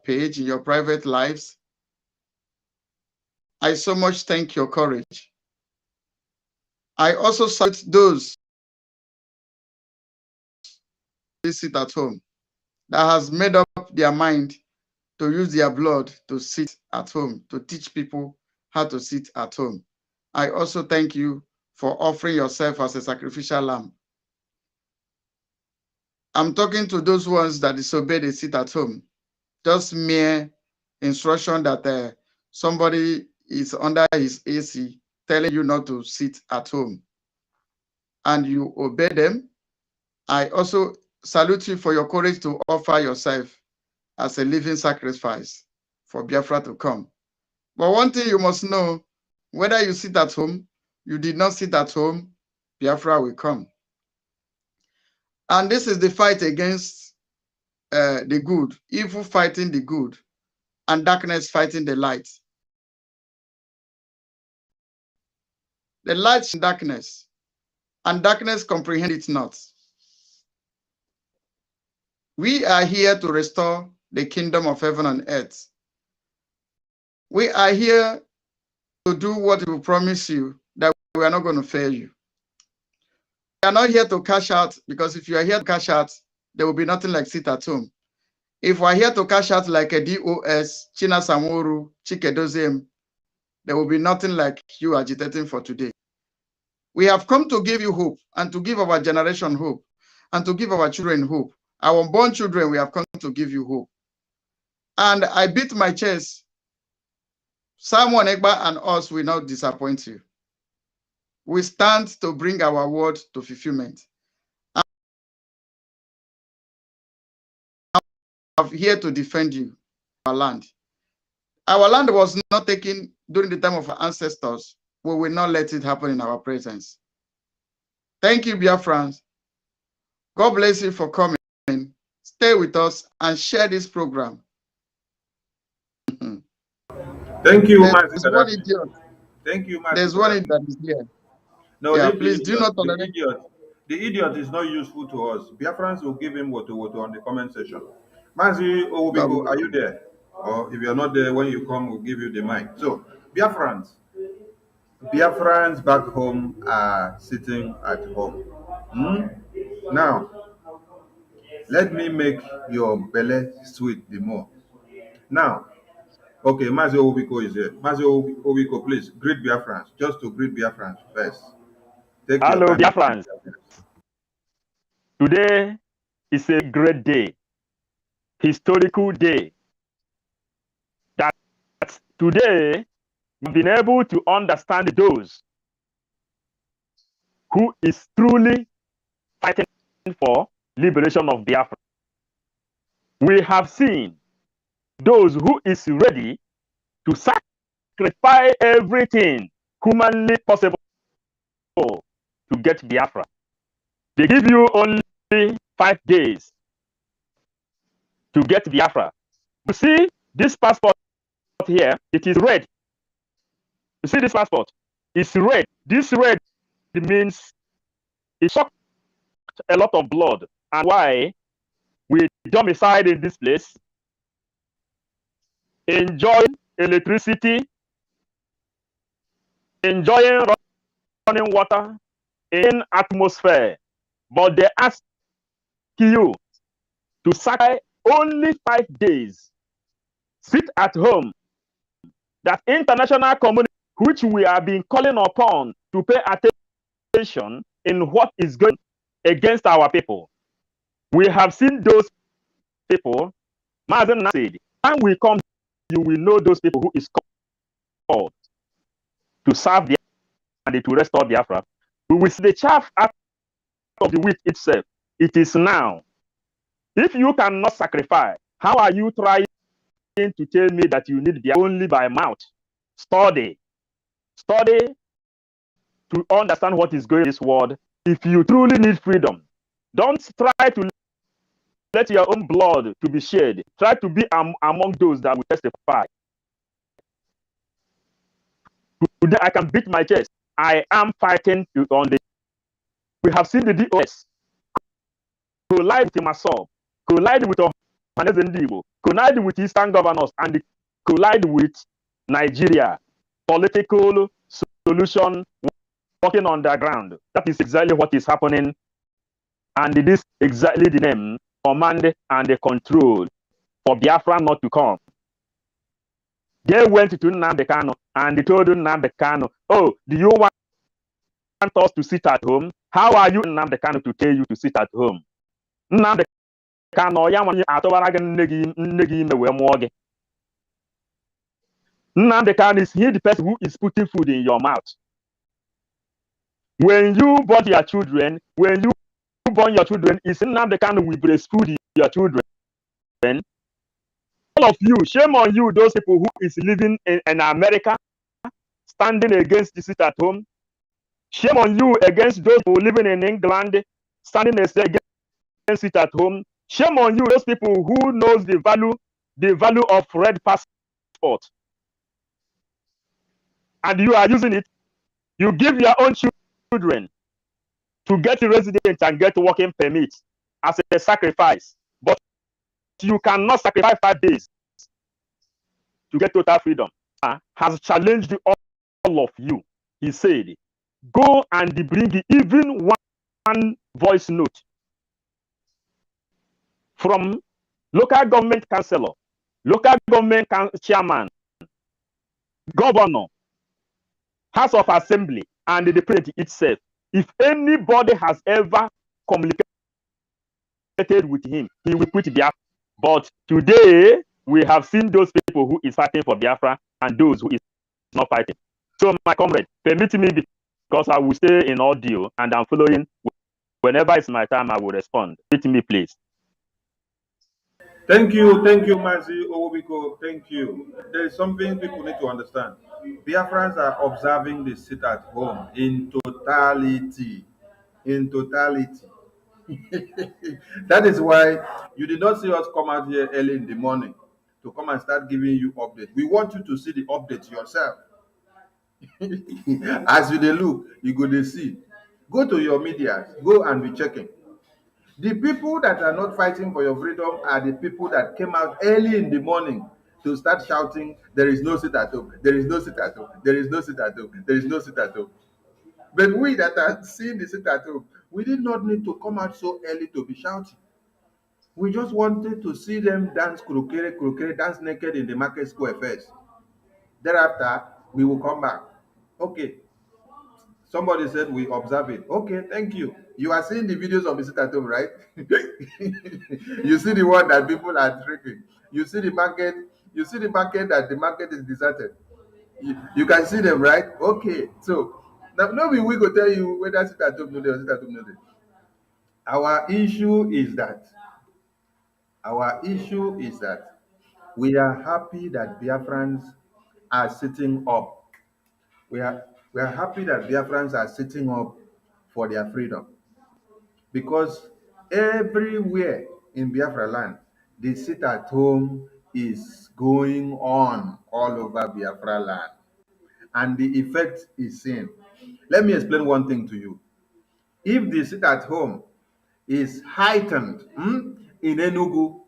page in your private lives. I so much thank your courage. I also salute those who sit at home that has made up their mind to use their blood to sit at home, to teach people how to sit at home. I also thank you for offering yourself as a sacrificial lamb. I'm talking to those ones that disobey the sit at home. Just mere instruction that somebody is under his AC telling you not to sit at home and you obey them. I also salute you for your courage to offer yourself as a living sacrifice for Biafra to come. But one thing you must know, whether you sit at home, you did not sit at home, Biafra will come. And this is the fight against the good, evil fighting the good, and darkness fighting the light. The light is darkness, and darkness comprehend it not. We are here to restore the kingdom of heaven and earth. We are here to do what we promise you, that we are not going to fail you. We are not here to cash out, because if you are here to cash out, there will be nothing like sit at home. If we are here to cash out like a DOS, China Samoru, Chikedozem, there will be nothing like you agitating for today. We have come to give you hope, and to give our generation hope, and to give our children hope. Our unborn children, we have come to give you hope. And I beat my chest. Simon Egba and us will not disappoint you. We stand to bring our word to fulfillment. I'm here to defend you, our land. Our land was not taken during the time of our ancestors. We will not let it happen in our presence. Thank you, Biafrans. God bless you for coming. Stay with us and share this program. Thank you, There's one idiot. Thank you, There's one idiot that is here. No, yeah, please do not tolerate. The idiot is not useful to us. Biafrans will give him what on the comment section. Mazi Owobiko, are you there? Or if you're not there, when you come, we'll give you the mic. So, Biafrans back home are sitting at home. Now, let me make your belly sweet the more. Now, okay, Mazi Owobiko is here. Mazi Owobiko, please greet Biafrans. Just to greet Biafrans first. Hello, Biafrans. Today is a great day, historical day. That today we've been able to understand those who is truly fighting for liberation of Biafra. We have seen those who is ready to sacrifice everything humanly possible to get Biafra. They give you only 5 days to get Biafra. You see this passport here, it is red. You see this passport? It's red. This red means it sucked a lot of blood. And why we domicile in this place, enjoying electricity, enjoying running water, in atmosphere, but they ask you to sacrifice only 5 days. Sit at home. That international community, which we are being calling upon to pay attention in what is going against our people. We have seen those people. Mazen said, when we come, you will know those people who is called to serve the and to restore Biafra. We will see the chaff out of the wheat itself. It is now. If you cannot sacrifice, how are you trying to tell me that you need Biafra only by mouth? Study to understand what is going on in this world. If you truly need freedom, don't try to let your own blood to be shed. Try to be among those that will testify. Today I can beat my chest. I am fighting on the. We have seen the DOS collide with Masop, collide with Ọhaneze Ndị Igbo collide with Eastern governors and collide with Nigeria. Political solution working on the ground. That is exactly what is happening. And it is exactly the name, command and the control for Biafra not to come. They went to Nnamdi Kanu and they told Nnamdi Kanu, oh, do you want us to sit at home? How are you, Nnamdi Kanu, to tell you to sit at home? Nnamdi Kanu, ya nwanyị atọbara gị nne gị ime wee mụọ gị. Nnamdi Kanu is he the person who is putting food in your mouth. When you born your children, is Nnamdi Kanu will breastfeed your children. All of you, shame on you, those people who is living in America, standing against the sit at home. Shame on you against those who living in England, standing against sit at home. Shame on you, those people who knows the value of red passport. And you are using it. You give your own children to get resident and get working permit as a sacrifice. But you cannot sacrifice 5 days to get total freedom. Has challenged all of you. He said, go and bring even one voice note from local government councillor, local government chairman, governor, House of Assembly, and the president itself. If anybody has ever communicated with him, he will quit Biafra. But today, we have seen those people who is fighting for Biafra and those who is not fighting. So, my comrade, permit me, because I will stay in audio and I'm following. Whenever it's my time, I will respond. Permit me, please. Thank you, Mazi Owobiko. Thank you. There is something people need to understand. Biafrans are observing the sit at home in totality. In totality. That is why you did not see us come out here early in the morning to come and start giving you updates. We want you to see the updates yourself. As you look, you go to see. Go to your media, go and be checking. The people that are not fighting for your freedom are the people that came out early in the morning to start shouting, there is no sit at home, there is no sit at home, there is no sit at home, there is no sit at home. But we that are seeing the sit at home, we did not need to come out so early to be shouting. We just wanted to see them dance krokere, dance naked in the market square first. Thereafter, we will come back. Okay. Somebody said we observe it. Okay, thank you. You are seeing the videos of the sit at home, right? You see the one that people are drinking. You see the market. You see the market that the market is deserted. You can see them, right? Okay. So now maybe we go tell you whether sit at home no dey or sit at home no dey. Our issue is that we are happy that Biafrans are sitting up. We are happy that Biafrans are sitting up for their freedom, because everywhere in Biafra land, the sit at home is going on all over Biafra land, and the effect is seen. Let me explain one thing to you. If the sit at home is heightened in Enugu,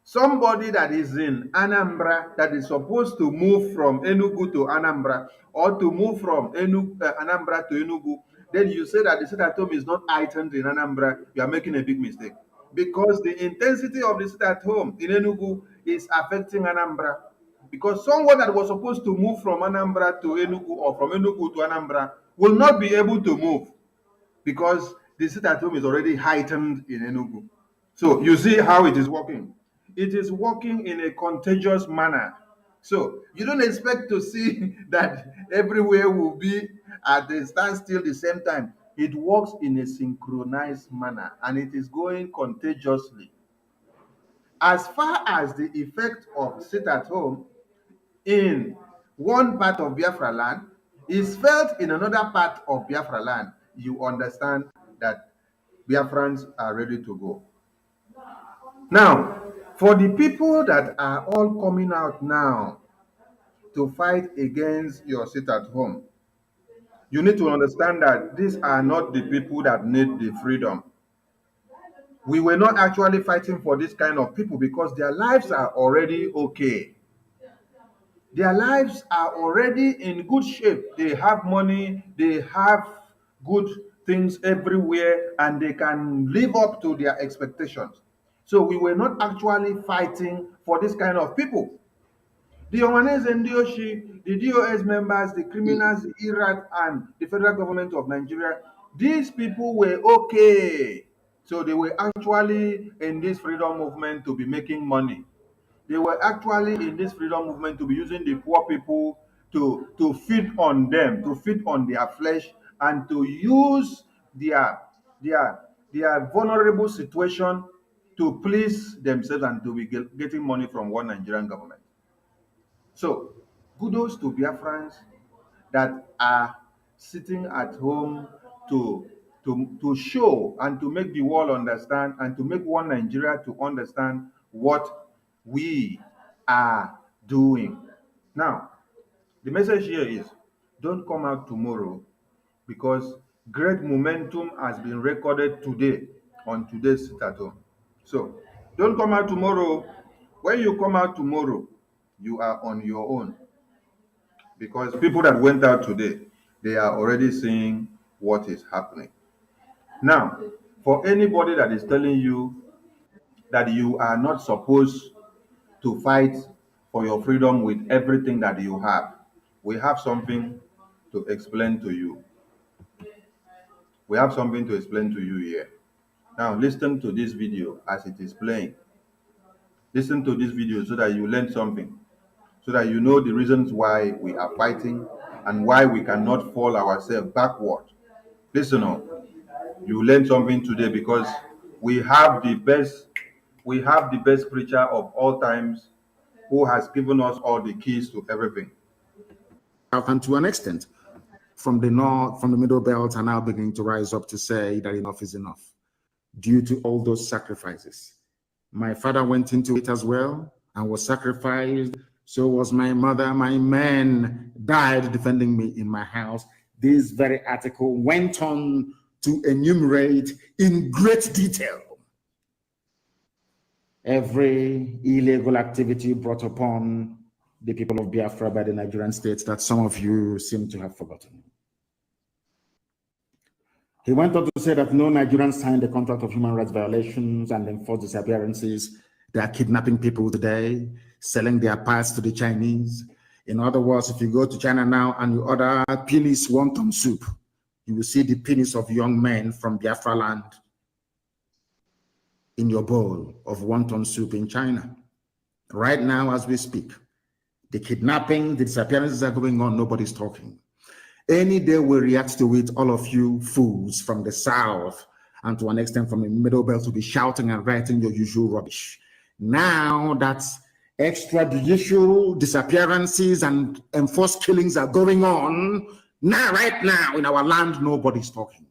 somebody that is in Anambra that is supposed to move from Enugu to Anambra, or to move from Anambra to Enugu, then you say that the sit at home is not heightened in Anambra, you are making a big mistake. Because the intensity of the sit at home in Enugu is affecting Anambra. Because someone that was supposed to move from Anambra to Enugu, or from Enugu to Anambra, will not be able to move, because the sit at home is already heightened in Enugu. So you see how it is working. It is working in a contagious manner. So you don't expect to see that everywhere will be at the standstill the same time. It works in a synchronized manner, and it is going contagiously. As far as the effect of sit at home in one part of Biafra land is felt in another part of Biafra land, you understand that Biafrans are ready to go. Now, for the people that are all coming out now to fight against your sit at home, you need to understand that these are not the people that need the freedom. We were not actually fighting for this kind of people because their lives are already okay. Their lives are already in good shape. They have money, they have good things everywhere, and they can live up to their expectations. So we were not actually fighting for this kind of people. The Omanese Ndioshi, the DOS members, the criminals, the IRAT, and the federal government of Nigeria, these people were okay. So they were actually in this freedom movement to be making money. They were actually in this freedom movement to be using the poor people to feed on them, to feed on their flesh, and to use their their their vulnerable situation to please themselves and to be getting money from one Nigerian government. So kudos to Biafrans that are sitting at home to to show and to make the world understand and to make one Nigeria to understand what we are doing. Now, the message here is don't come out tomorrow because great momentum has been recorded today on today's sit at home. So don't come out tomorrow. When you come out tomorrow, you are on your own because people that went out today, they are already seeing what is happening. Now, for anybody that is telling you that you are not supposed to fight for your freedom with everything that you have, we have something to explain to you. We have something to explain to you here. Now, listen to this video as it is playing. Listen to this video so that you learn something, so that you know the reasons why we are fighting and why we cannot fall ourselves backward. Listen up. You learn something today because we have the best preacher of all times who has given us all the keys to everything. And to an extent, from the north, from the middle belt, are now beginning to rise up to say that enough is enough due to all those sacrifices. My father went into it as well and was sacrificed. So was my mother. My men died defending me in my house. This very article went on to enumerate in great detail every illegal activity brought upon the people of Biafra by the Nigerian state that some of you seem to have forgotten. He went on to say that no Nigerians signed a contract of human rights violations and enforced disappearances. They are kidnapping people today, selling their parts to the Chinese. In other words, if you go to China now and you order penis wonton soup, you will see the penis of young men from Biafra land in your bowl of wonton soup in China. Right now, as we speak, the kidnapping, the disappearances are going on, nobody's talking. Any day we react to it, all of you fools from the south and to an extent from the middle belt will be shouting and writing your usual rubbish. Now that extrajudicial disappearances and enforced killings are going on, now, right now in our land, nobody's talking.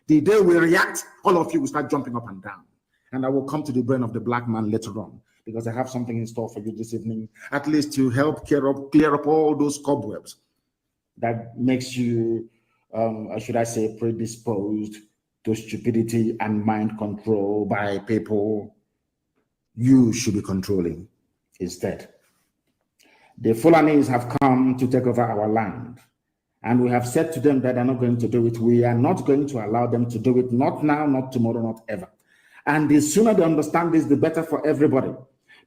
The day we react, all of you will start jumping up and down. And I will come to the brain of the black man later on because I have something in store for you this evening, at least to help clear up all those cobwebs that makes you, should I say, predisposed to stupidity and mind control by people you should be controlling instead. The Fulanis have come to take over our land, and we have said to them that they're not going to do it. We are not going to allow them to do it, not now, not tomorrow, not ever. And the sooner they understand this, the better for everybody.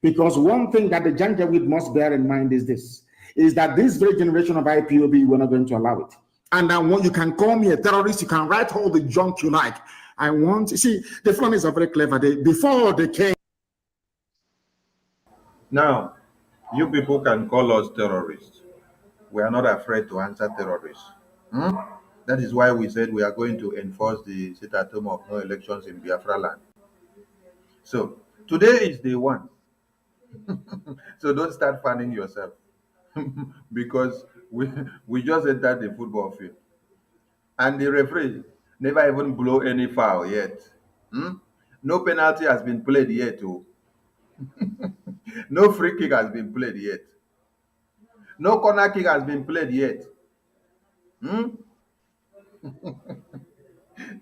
Because one thing that the Janjaweed must bear in mind is this, is that this very generation of IPOB, we're not going to allow it. And I want, you can call me a terrorist, you can write all the junk you like. I want, see, the Fulanis are very clever. Before they came. Now, you people can call us terrorists. We are not afraid to answer terrorists. That is why we said we are going to enforce the sit at home of no elections in Biafra land. So, today is day one. So don't start fanning yourself because we just entered the football field and the referee never even blow any foul yet. No penalty has been played yet. Oh. No free kick has been played yet. No corner kick has been played yet.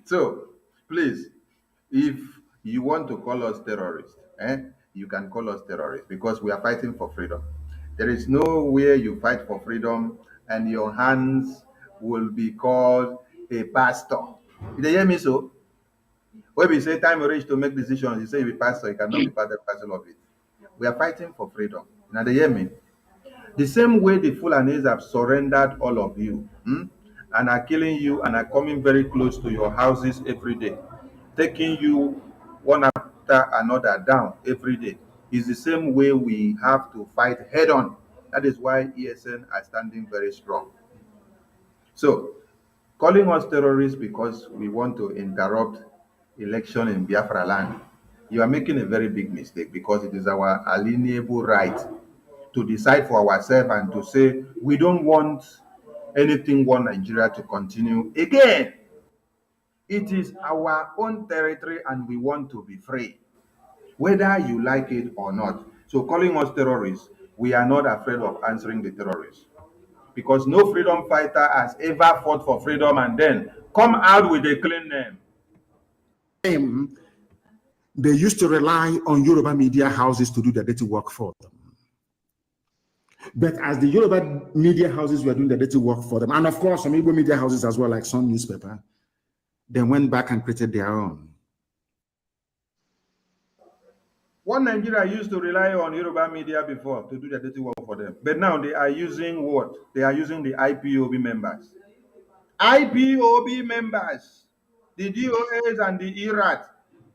So please, if You want to call us terrorists, eh? You can call us terrorists because we are fighting for freedom. There is nowhere you fight for freedom and your hands will be called a pastor. You hear me so? When we say time reach to make decisions, you say you be pastor, you cannot be part and parcel of it. We are fighting for freedom. Now they hear me. The same way the Fulanis have surrendered all of you, and are killing you and are coming very close to your houses every day, taking you one after another down every day, is the same way we have to fight head on. That is why ESN are standing very strong. So, calling us terrorists because we want to interrupt election in Biafra land, you are making a very big mistake because it is our alienable right to decide for ourselves and to say we don't want anything one Nigeria to continue again. It is our own territory and we want to be free, whether you like it or not. So calling us terrorists, we are not afraid of answering the terrorists because no freedom fighter has ever fought for freedom and then come out with a clean name. They used to rely on Yoruba media houses to do the dirty work for them. But as the Yoruba media houses were doing the dirty work for them, and of course some Igbo media houses as well, like Sun newspaper, they went back and created their own. One Nigeria used to rely on Yoruba media before to do the dirty work for them. But now they are using what? They are using the IPOB members. IPOB members, the DOAs and the ERAT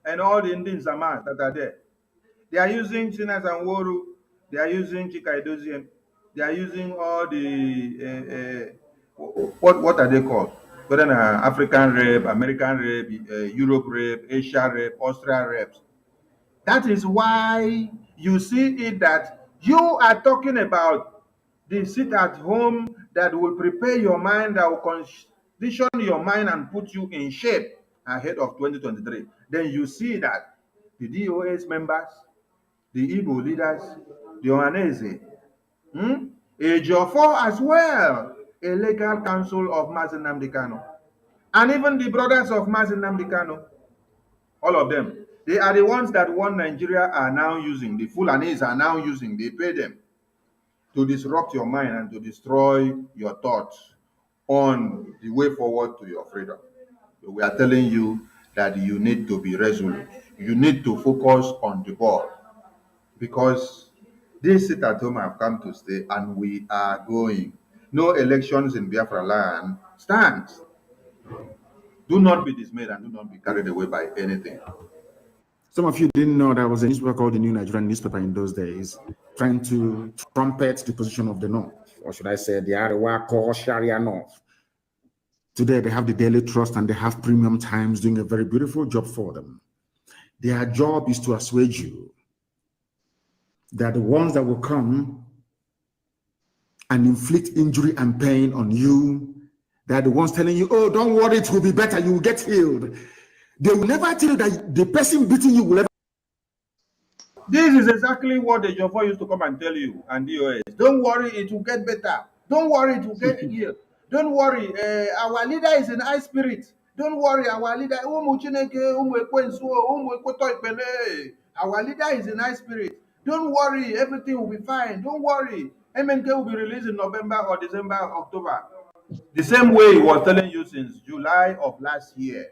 and all the Indian Zamas that are there. They are using Chinas and Woru, they are using Chikaidoziem, they are using all the, what are they called? Whether African rep, American rep, Europe rep, Asia rep, Austria reps. That is why you see it that you are talking about the sit at home that will prepare your mind, that will condition your mind and put you in shape ahead of 2023. Then you see that the DOS members, the Igbo leaders, the Ohanese, Ejiofor as well, a legal counsel of Mazi Nnamdi Kanu, and even the brothers of Mazi Nnamdi Kanu, all of them, they are the ones that One Nigeria are now using, the Fulanis are now using, they pay them to disrupt your mind and to destroy your thoughts on the way forward to your freedom. So we are telling you that you need to be resolute. You need to focus on the ball because this sit at home have come to stay and we are going. No elections in Biafra land stands. Do not be dismayed and do not be carried away by anything. Some of you didn't know there was a newspaper called the New Nigerian Newspaper in those days, trying to trumpet the position of the North, or should I say the Arewa called Sharia North. Today they have the Daily Trust and they have Premium Times doing a very beautiful job for them. Their job is to assuage you. They're the ones that will come and inflict injury and pain on you. They're the ones telling you, oh, don't worry, it will be better, you will get healed. They will never tell you that the person beating you will ever. This is exactly what the Ejiofor used to come and tell you and DOS. Don't worry, it will get better. Don't worry, it will get healed. Don't worry, our leader is in high spirit. Don't worry, our leader, our leader is in high spirit. Don't worry, everything will be fine. Don't worry. MNK will be released in November or December, October. The same way he was telling you since July of last year.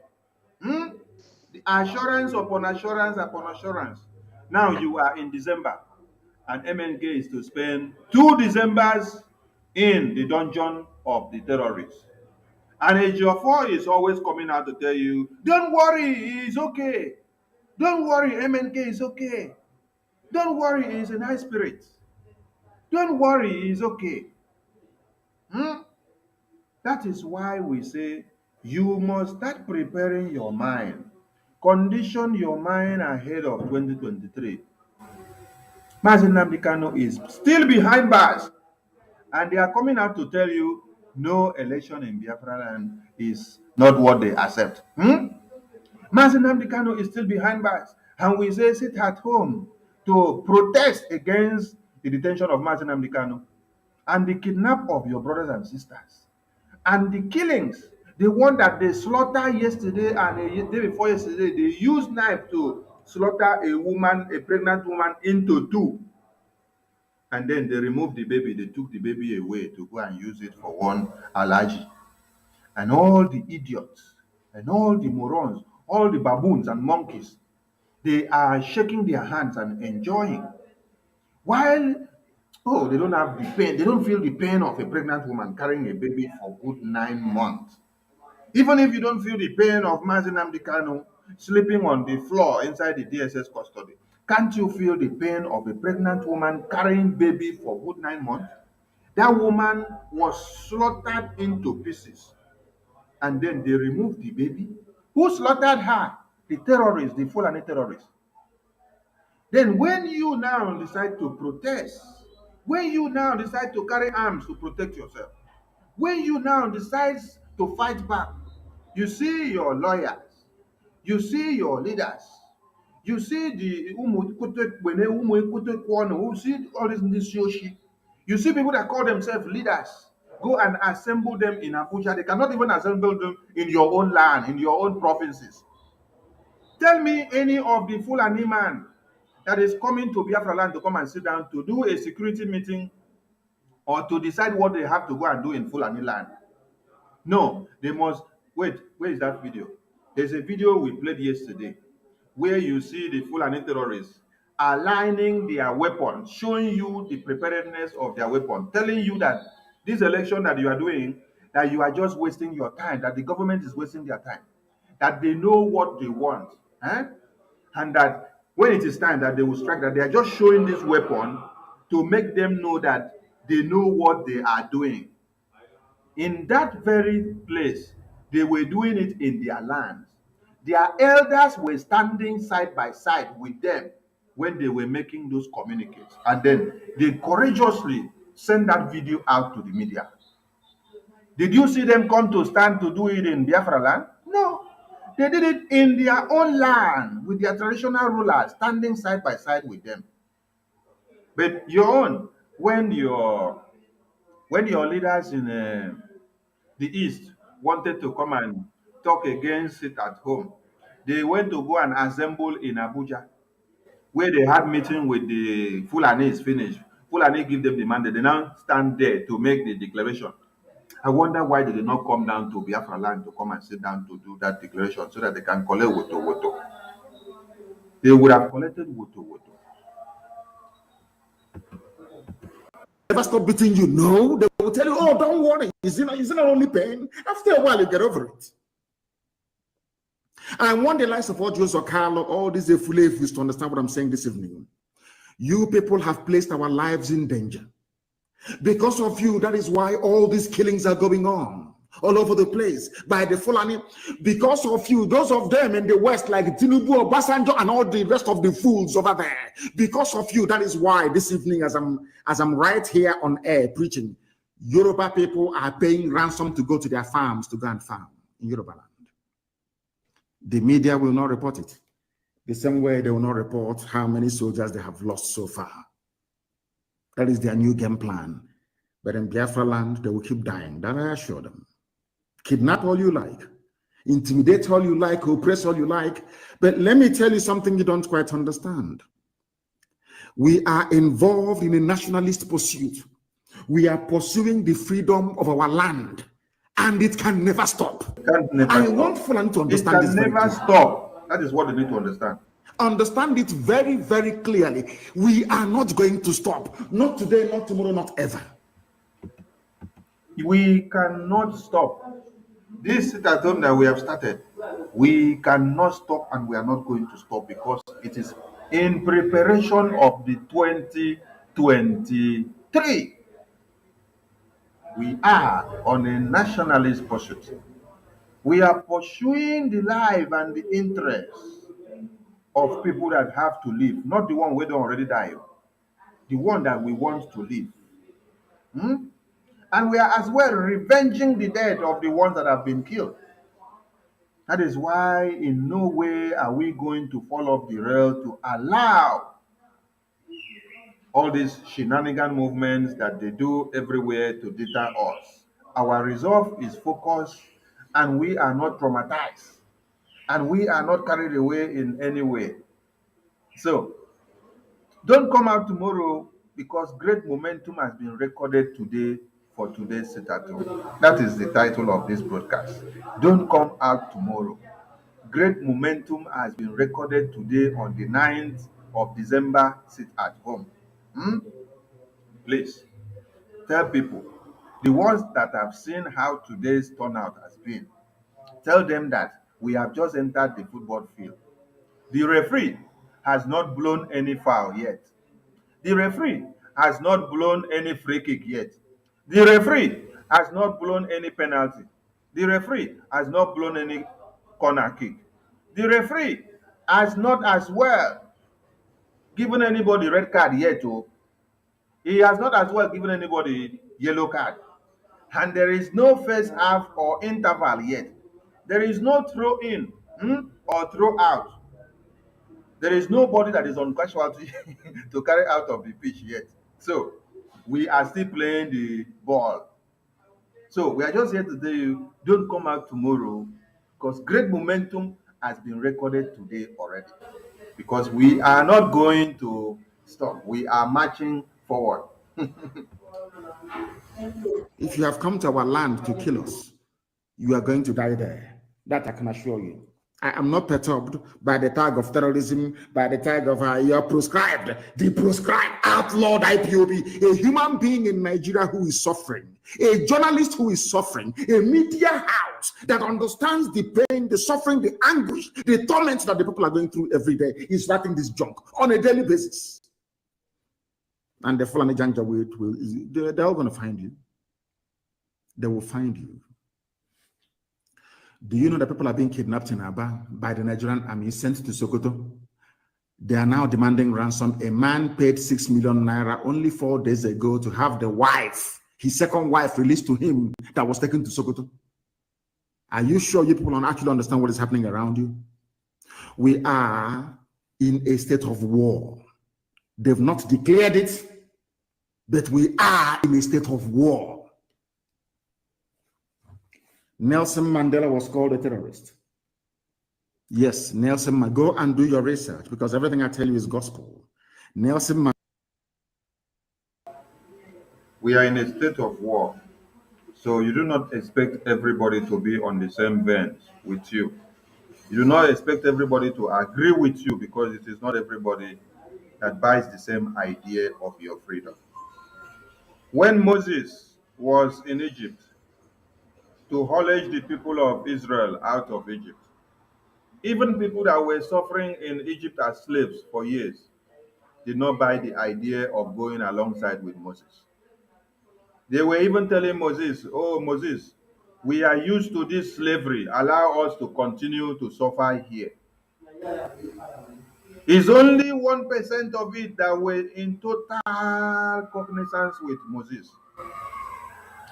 The assurance upon assurance upon assurance. Now you are in December, and MNK is to spend 2 Decembers in the dungeon of the terrorists. And Ejiofor is always coming out to tell you, don't worry, he's okay. Don't worry, MNK is okay. Don't worry, he's in high spirits. Don't worry, he's okay. That is why we say you must start preparing your mind. Condition your mind ahead of 2023. Mazi Nnamdi Kanu is still behind bars, and they are coming out to tell you no election in Biafra land is not what they accept. Mazi Nnamdi Kanu is still behind bars, and we say sit at home to protest against the detention of Mazi Nnamdi Kanu and the kidnap of your brothers and sisters and the killings. The one that they slaughtered yesterday and the day before yesterday, they used knife to slaughter a woman, a pregnant woman, into two. And then they removed the baby. They took the baby away to go and use it for one allergy. And all the idiots and all the morons, all the baboons and monkeys, they are shaking their hands and enjoying. While, oh, they don't have the pain, they don't feel the pain of a pregnant woman carrying a baby for good 9 months. Even if you don't feel the pain of Mazi Nnamdi Kanu sleeping on the floor inside the DSS custody, can't you feel the pain of a pregnant woman carrying baby for good 9 months? That woman was slaughtered into pieces, and then they removed the baby. Who slaughtered her? The terrorists, the Fulani terrorists. Then when you now decide to protest, when you now decide to carry arms to protect yourself, when you now decide to fight back, you see your lawyers, you see your leaders, you see the who see all this yoshi, you see people that call themselves leaders, go and assemble them in Abuja. They cannot even assemble them in your own land, in your own provinces. Tell me any of the Fulani man that is coming to Biafra land to come and sit down to do a security meeting or to decide what they have to go and do in Fulani land. No, they must wait. Where is that video? There's a video we played yesterday where you see the Fulani terrorists aligning their weapons, showing you the preparedness of their weapon, telling you that this election that you are doing, that you are just wasting your time, that the government is wasting their time, that they know what they want, and that when it is time that they will strike, that they are just showing this weapon to make them know that they know what they are doing. In that very place, they were doing it in their lands. Their elders were standing side by side with them when they were making those communiques. And then they courageously sent that video out to the media. Did you see them come to stand to do it in Biafra land? No. They did it in their own land with their traditional rulers standing side by side with them. But your own, when your leaders in the East wanted to come and talk against it at home, they went to go and assemble in Abuja, where they had meeting with the Fulanis finished. Fulani give them the mandate. They now stand there to make the declaration. I wonder why they did not come down to Biafra land to come and sit down to do that declaration so that they can collect woto woto. They would have collected woto woto. Never stop beating you. No, they will tell you, oh, don't worry. It's not only pain. After a while, you get over it. And I want the likes of all Joseph Carlo, all these Efulefus to understand what I'm saying this evening. You people have placed our lives in danger. Because of you, that is why all these killings are going on all over the place by the Fulani. Because of you, those of them in the West, like Tinubu, Obasanjo, and all the rest of the fools over there. Because of you, that is why this evening, as I'm right here on air preaching, Yoruba people are paying ransom to go to their farms to go and farm in Yoruba land. The media will not report it. The same way they will not report how many soldiers they have lost so far. That is their new game plan. But in Biafra land, they will keep dying. That I assure them. Kidnap all you like. Intimidate all you like. Oppress all you like. But let me tell you something you don't quite understand. We are involved in a nationalist pursuit. We are pursuing the freedom of our land. And it can never stop. I want Fulani to understand this. It can never stop. That is what they need to understand. Understand it very, very clearly. We are not going to stop. Not today, not tomorrow, not ever. We cannot stop. This sit-at-home that we have started, we cannot stop, and we are not going to stop because it is in preparation of the 2023. We are on a nationalist pursuit. We are pursuing the life and the interests of people that have to live, not the one where they already died, the one that we want to live. And we are as well revenging the death of the ones that have been killed. That is why in no way are we going to fall off the rail to allow all these shenanigan movements that they do everywhere to deter us. Our resolve is focused, and we are not traumatized, and we are not carried away in any way. So don't come out tomorrow because great momentum has been recorded today for today's sit at home. That is the title of this broadcast. Don't come out tomorrow. Great momentum has been recorded today on the 9th of December. Sit at home. Hmm? Please tell people, the ones that have seen how today's turnout has been, tell them that we have just entered the football field. The referee has not blown any foul yet. The referee has not blown any free kick yet. The referee has not blown any penalty. The referee has not blown any corner kick. The referee has not as well given anybody red card yet. Oh. He has not as well given anybody yellow card. And there is no first half or interval yet. There is no throw in or throw out. There is nobody that is on casualty to carry out of the pitch yet. So we are still playing the ball. So we are just here to tell you, don't come out tomorrow because great momentum has been recorded today already. Because we are not going to stop. We are marching forward. If you have come to our land to kill us, you are going to die there. That I can assure you. I am not perturbed by the tag of terrorism, by the tag of you're proscribed, the proscribed, outlawed IPOB, a human being in Nigeria who is suffering, a journalist who is suffering, a media house that understands the pain, the suffering, the anguish, the torments that the people are going through every day is writing this junk on a daily basis. And the Fulani Janja they're all going to find you. They will find you. Do you know that people are being kidnapped in Aba by the Nigerian army, sent to Sokoto? They are now demanding ransom. A man paid 6 million naira only 4 days ago to have the wife, his second wife, released to him that was taken to Sokoto. Are you sure you people don't actually understand what is happening around you? We are in a state of war. They've not declared it, but we are in a state of war. Nelson Mandela was called a terrorist. Yes, Nelson Mandela. Go and do your research because everything I tell you is gospel. Nelson Mandela. We are in a state of war. So you do not expect everybody to be on the same bench with you. You do not expect everybody to agree with you because it is not everybody that buys the same idea of your freedom. When Moses was in Egypt to haulage the people of Israel out of Egypt, even people that were suffering in Egypt as slaves for years did not buy the idea of going alongside with Moses. They were even telling Moses, "Oh, Moses, we are used to this slavery. Allow us to continue to suffer here." It's only 1% of it that were in total cognizance with Moses.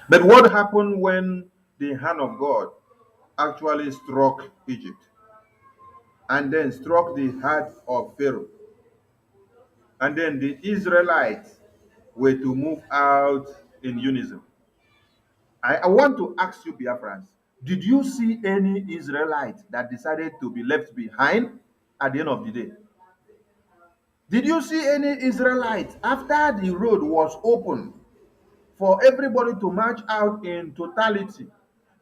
But what happened when the hand of God actually struck Egypt and then struck the heart of Pharaoh? And then the Israelites were to move out in unison. I want to ask you, Biafrans, did you see any Israelite that decided to be left behind at the end of the day? Did you see any Israelite after the road was open for everybody to march out in totality?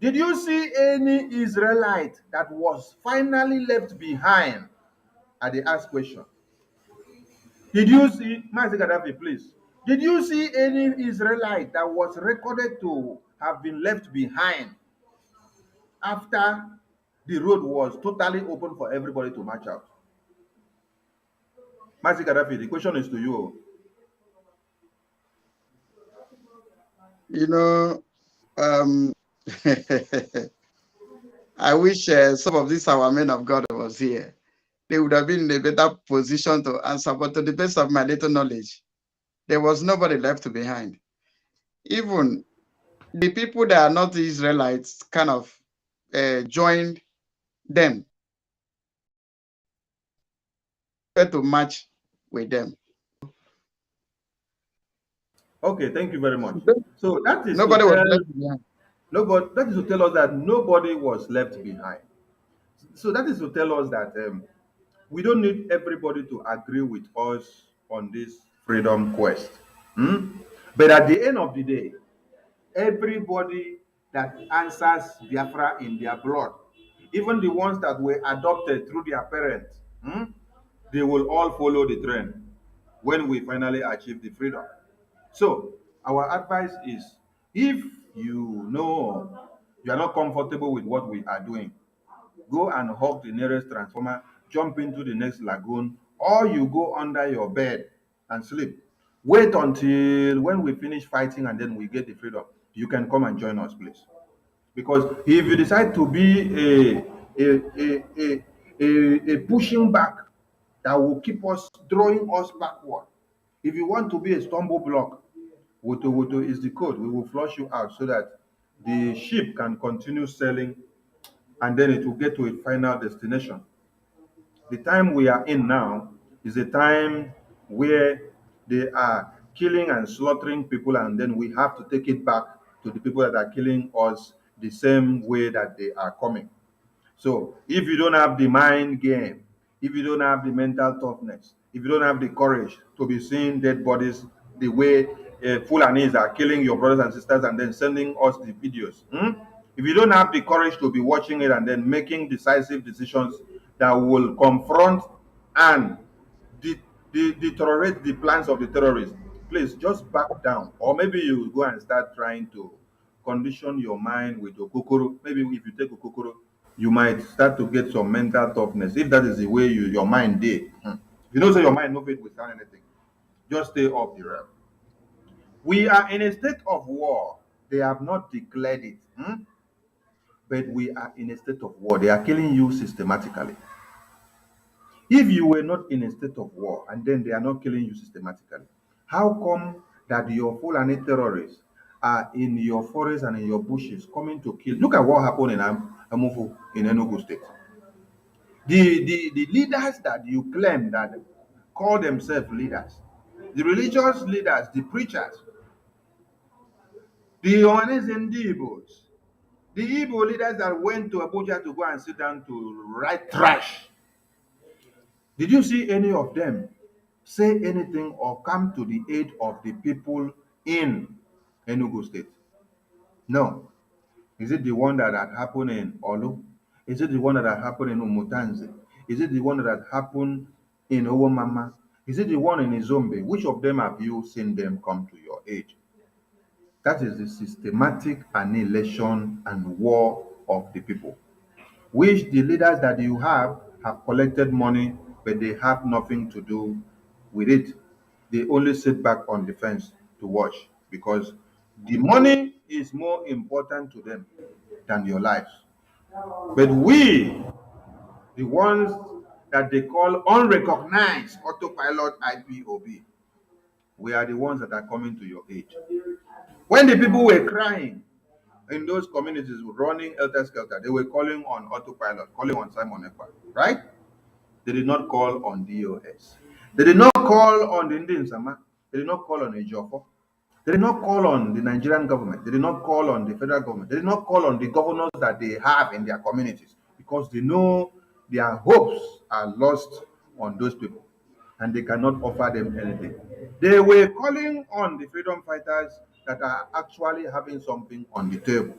Did you see any Israelite that was finally left behind? At the ask question. Did you see, Master Gaddafi, please? Did you see any Israelite that was recorded to have been left behind after the road was totally open for everybody to march out? Master Gaddafi, the question is to you. You know, I wish some of these our men of God was here. They would have been in a better position to answer. But to the best of my little knowledge, there was nobody left behind. Even the people that are not Israelites kind of joined them to match with them. Okay, thank you very much. So that is Nobody to was tell, left behind. nobody, that is to tell us that nobody was left behind. So that is to tell us that We don't need everybody to agree with us on this freedom quest. But at the end of the day, everybody that answers Biafra in their blood, even the ones that were adopted through their parents, they will all follow the trend when we finally achieve the freedom. So, our advice is, if you know you are not comfortable with what we are doing, go and hug the nearest transformer, jump into the next lagoon, or you go under your bed and sleep. Wait until when we finish fighting and then we get the freedom. You can come and join us, please. Because if you decide to be a pushing back that will keep us drawing us backward, if you want to be a stumble block, Woto Woto is the code. We will flush you out so that the ship can continue sailing and then it will get to a final destination. The time we are in now is a time where they are killing and slaughtering people, and then we have to take it back to the people that are killing us the same way that they are coming. So if you don't have the mind game, if you don't have the mental toughness, if you don't have the courage to be seeing dead bodies the way Fulanis are killing your brothers and sisters and then sending us the videos, if you don't have the courage to be watching it and then making decisive decisions that will confront and deteriorate the plans of the terrorists, please just back down. Or maybe you go and start trying to condition your mind with okokoro. Maybe if you take okokoro, you might start to get some mental toughness. If that is the way your mind did. You know, so your mind no fit withstand anything. Just stay up the rail. We are in a state of war. They have not declared it, but we are in a state of war. They are killing you systematically. If you were not in a state of war and then they are not killing you systematically, how come that your Fulani terrorists are in your forests and in your bushes coming to kill? Look at what happened in Amufu in Enugu State. The leaders that you claim that call themselves leaders, the religious leaders, the preachers, the Ohanes and the Igbos, the Igbo leaders that went to Abuja to go and sit down to write trash. Did you see any of them say anything or come to the aid of the people in Enugu State? No. Is it the one that had happened in Olu? Is it the one that had happened in Umutanzi? Is it the one that had happened in Owomama? Is it the one in Izombe? Which of them have you seen them come to your aid? That is the systematic annihilation and war of the people, which the leaders that you have collected money, but they have nothing to do with it. They only sit back on the fence to watch because the money is more important to them than your lives. But we, the ones that they call unrecognized autopilot IPOB, we are the ones that are coming to your aid. When the people were crying in those communities running helter-skelter, they were calling on autopilot, calling on Simon Ekpa, right? They did not call on DOS. They did not call on the Indian Sama. They did not call on Ejiofor. They did not call on the Nigerian government. They did not call on the federal government. They did not call on the governors that they have in their communities because they know their hopes are lost on those people and they cannot offer them anything. They were calling on the freedom fighters that are actually having something on the table.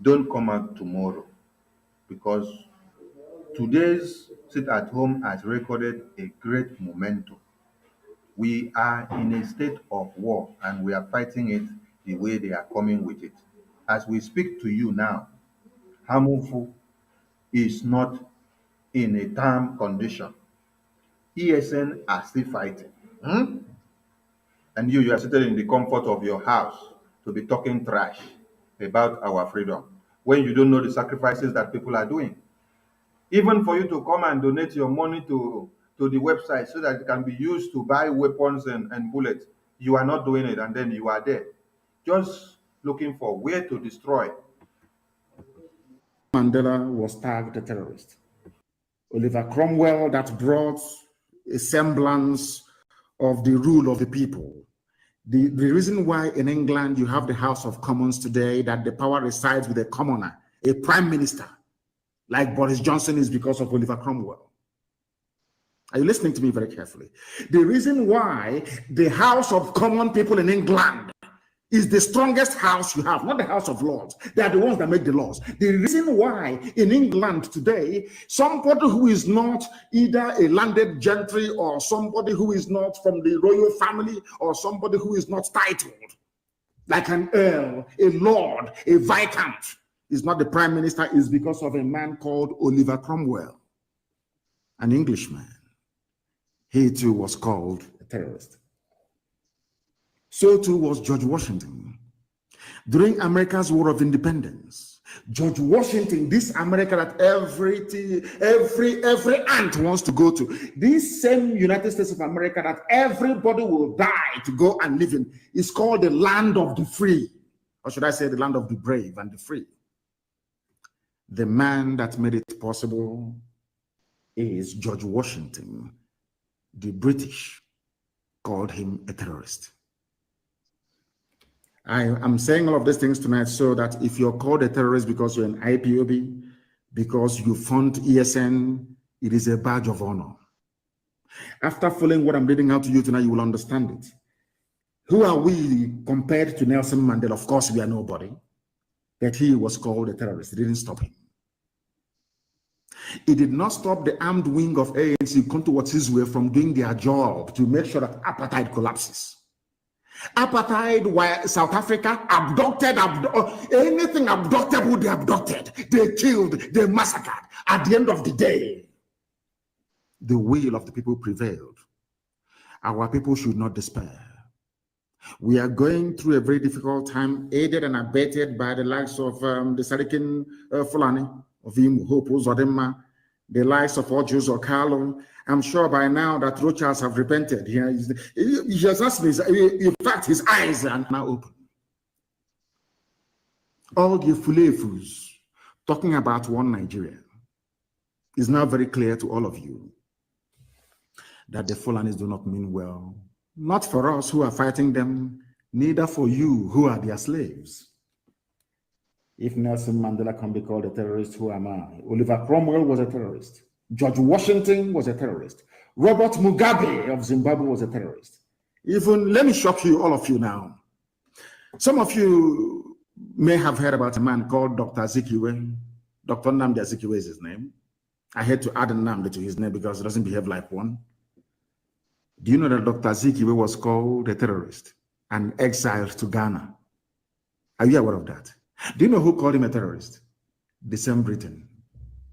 Don't come out tomorrow because today's sit at home has recorded a great momentum. We are in a state of war and we are fighting it the way they are coming with it. As we speak to you now, Hamufu is not in a calm condition. ESN are still fighting. And you are sitting in the comfort of your house to be talking trash about our freedom when you don't know the sacrifices that people are doing. Even for you to come and donate your money to the website so that it can be used to buy weapons and bullets, you are not doing it, and then you are there just looking for where to destroy. Mandela was tagged a terrorist. Oliver Cromwell, that brought a semblance of the rule of the people. The reason why in England you have the House of Commons today, that the power resides with a commoner, a prime minister, like Boris Johnson is because of Oliver Cromwell. Are you listening to me very carefully? The reason why the House of Common People in England is the strongest house you have, not the House of Lords. They are the ones that make the laws. The reason why in England today, somebody who is not either a landed gentry or somebody who is not from the royal family or somebody who is not titled, like an earl, a lord, a viscount, is not the prime minister, is because of a man called Oliver Cromwell, an Englishman. He too was called a terrorist. So too was George Washington. During America's War of Independence, George Washington, this America that every ant wants to go to, this same United States of America that everybody will die to go and live in, is called the land of the free. Or should I say the land of the brave and the free? The man that made it possible is George Washington. The British called him a terrorist. I'm saying all of these things tonight so that if you're called a terrorist because you're an IPOB, because you fund ESN, it is a badge of honor. After following what I'm reading out to you tonight, you will understand it. Who are we compared to Nelson Mandela? Of course, we are nobody. But he was called a terrorist. It didn't stop him. It did not stop the armed wing of ANC, come towards his way, from doing their job to make sure that apartheid collapses. Apartheid, while South Africa abducted, anything abductable, they abducted, they killed, they massacred. At the end of the day, the will of the people prevailed. Our people should not despair. We are going through a very difficult time, aided and abetted by the likes of the Sarikin Fulani, of him, Hope Uzodema, the likes of Ojus Okalo. I'm sure by now that Rochas have repented. He has asked me, in fact, his eyes are now open. All the Fulefus talking about one Nigeria is now very clear to all of you that the Fulanis do not mean well. Not for us who are fighting them, neither for you who are their slaves. If Nelson Mandela can be called a terrorist, who am I? Oliver Cromwell was a terrorist. George Washington was a terrorist. Robert Mugabe of Zimbabwe was a terrorist. Even, let me shock you, all of you now. Some of you may have heard about a man called Dr. Azikiwe. Dr. Nnamdi Azikiwe is his name. I had to add Nnamdi to his name because he doesn't behave like one. Do you know that Dr. Azikiwe was called a terrorist and exiled to Ghana? Are you aware of that? Do you know who called him a terrorist? The same Britain,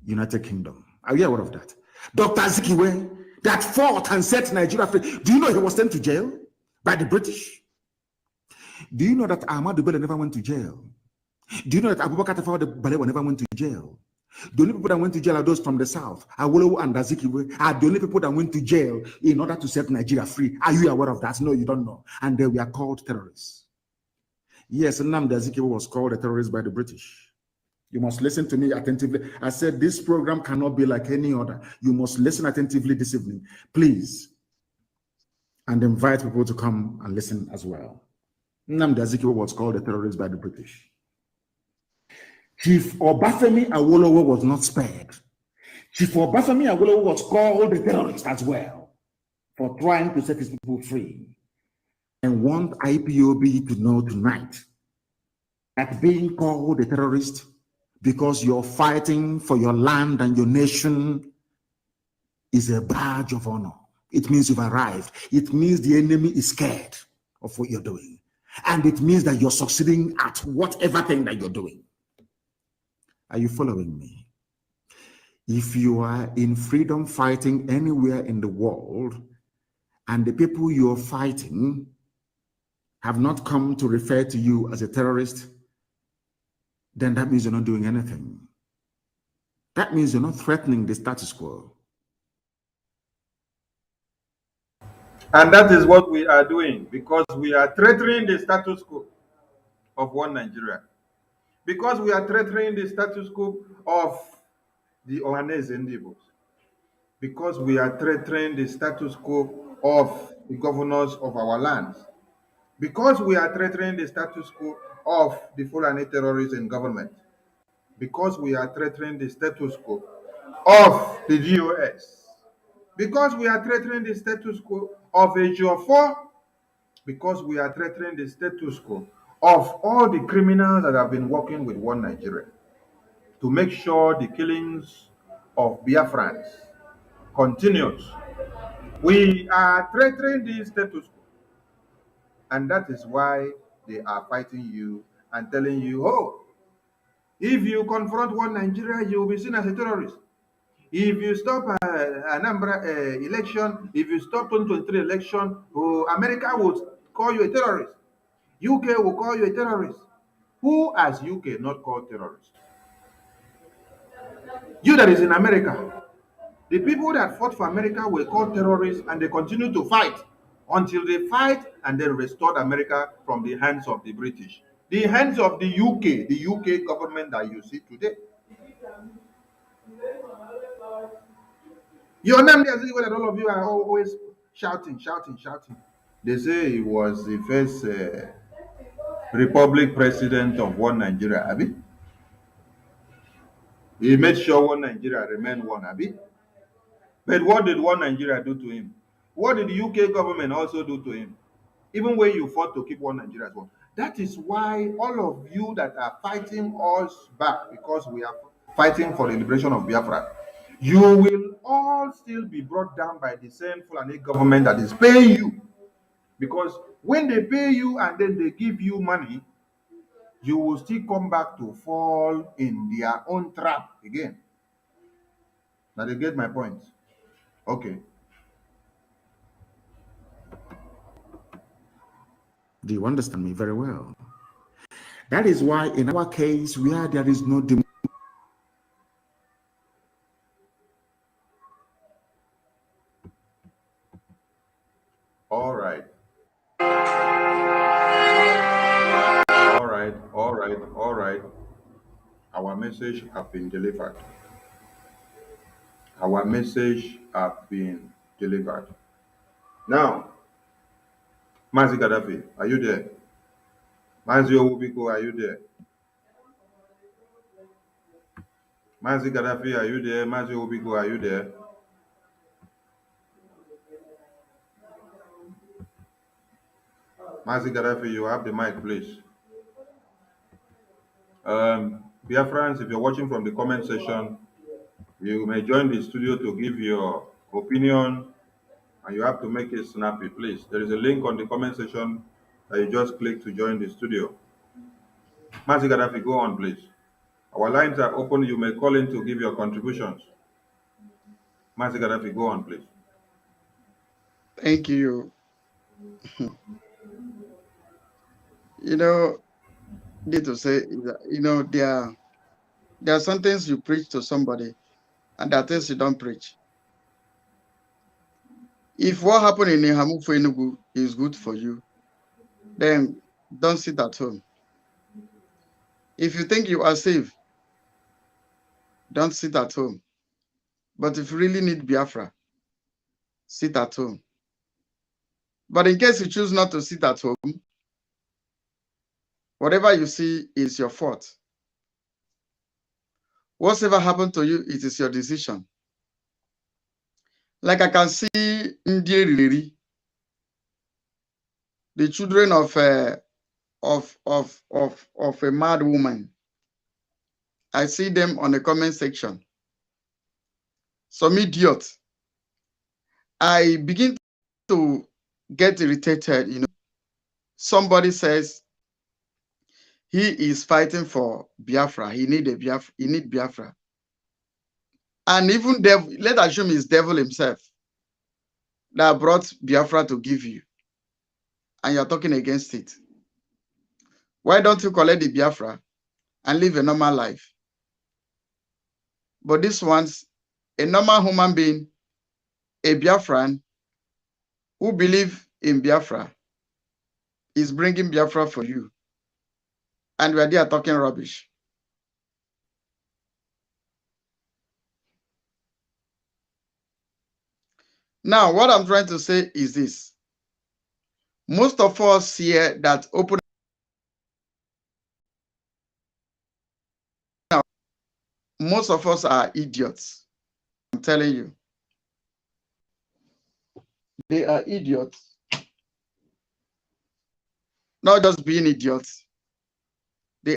United Kingdom. Are you aware of that? Dr. Azikiwe, that fought and set Nigeria free. Do you know he was sent to jail by the British? Do you know that Ahmadu Bello never went to jail? Do you know that Abubakar Tafawa Balewa never went to jail? The only people that went to jail are those from the south. Awolowo and Azikiwe are the only people that went to jail in order to set Nigeria free. Are you aware of that? No, you don't know. And they were called terrorists. Yes, Nnamdi Azikiwe was called a terrorist by the British. You must listen to me attentively. I said this program cannot be like any other. You must listen attentively this evening, please, and invite people to come and listen as well. Nnamdi Azikiwe was called a terrorist by the British. Chief Obafemi Awolowo was not spared. Chief Obafemi Awolowo was called a terrorist as well for trying to set his people free. And want IPOB to know tonight that being called a terrorist because you're fighting for your land and your nation is a badge of honor. It means you've arrived. It means the enemy is scared of what you're doing. And it means that you're succeeding at whatever thing that you're doing. Are you following me? If you are in freedom fighting anywhere in the world and the people you're fighting have not come to refer to you as a terrorist, then that means you're not doing anything. That means you're not threatening the status quo. And that is what we are doing, because we are threatening the status quo of one Nigeria. Because we are threatening the status quo of the Ohanese Ndibos. Because we are threatening the status quo of the governors of our lands. Because we are threatening the status quo of the Fulani terrorists in government. because we are threatening the status quo of the DOS, because we are threatening the status quo of AGO4, because we are threatening the status quo of all the criminals that have been working with one Nigeria to make sure the killings of Biafrans continues. We are threatening the status quo, and that is why they are fighting you and telling you, oh, if you confront one Nigeria, you will be seen as a terrorist. If you stop Anambra election, if you stop 2023 election, oh, America will call you a terrorist. UK will call you a terrorist. Who has UK not called terrorist? You that is in America. The people that fought for America were called terrorists, and they continue to fight until they fight and then restored America from the hands of the British. The hands of the UK government that you see today. Your name there, that all of you are always shouting, shouting, shouting. They say he was the first Republic president of one Nigeria, Abi. He made sure one Nigeria remained one, Abi. But what did one Nigeria do to him? What did the UK government also do to him? Even when you fought to keep one Nigeria as well. That is why all of you that are fighting us back, because we are fighting for the liberation of Biafra, you will all still be brought down by the same Fulani government that is paying you. Because when they pay you and then they give you money, you will still come back to fall in their own trap again. Now they get my point. Okay. Do you understand me very well? That is why in our case, where there is no All right. All right. Our message have been delivered. Our message have been delivered. Now, Mazi Gaddafi, are you there? Mazi Owubiko, are you there? Mazi Gaddafi, are you there? Mazi Owubiko, are you there? Mazi Gaddafi, you have the mic, please. Biafrans, if you're watching from the comment section, you may join the studio to give your opinion, and you have to make it snappy, please. There is a link on the comment section that you just click to join the studio. Mazi Gaddafi, go on, please. Our lines are open. You may call in to give your contributions. Mazi Gaddafi, go on, please. Thank you. You know, need to say that, you know, there are some things you preach to somebody and there are things you don't preach. If what happened in Ihamufu Enugu is good for you, then don't sit at home. If you think you are safe, don't sit at home. But if you really need Biafra, sit at home. But in case you choose not to sit at home, whatever you see is your fault. Whatever happened to you, it is your decision. Like I can see Ndiri, the children of a mad woman. I see them on the comment section. Some idiot. I begin to get irritated, you know. Somebody says he is fighting for Biafra. He need Biafra. And even devil, let's assume it's devil himself that brought Biafra to give you. And you're talking against it. Why don't you collect the Biafra and live a normal life? But this one's a normal human being, a Biafran, who believe in Biafra, is bringing Biafra for you. And we are there talking rubbish. Now, what I'm trying to say is this. Most of us here that open most of us are idiots. I'm telling you. They are idiots. Not just being idiots. They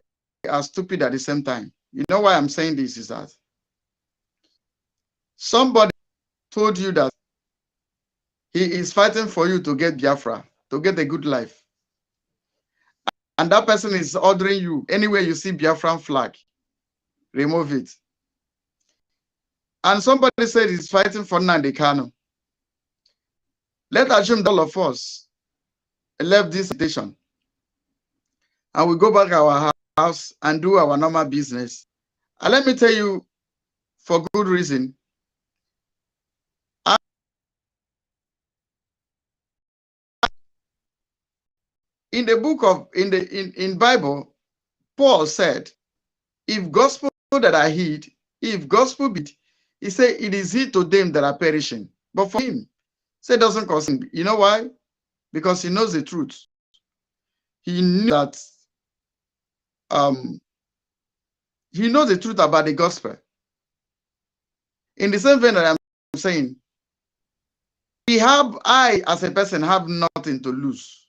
are stupid at the same time. You know why I'm saying this is that somebody told you that he is fighting for you to get Biafra, to get a good life. And that person is ordering you, anywhere you see Biafran flag, remove it. And somebody said he's fighting for Nnamdi Kanu. Let's assume that all of us left this station and we go back our house and do our normal business. And let me tell you, for good reason, in the book of in Bible, Paul said, if gospel that I heed, if gospel be, he said it is he to them that are perishing. But for him, say it doesn't cause him. You know why? Because he knows the truth. He knew that he knows the truth about the gospel. In the same vein that I'm saying, I as a person have nothing to lose.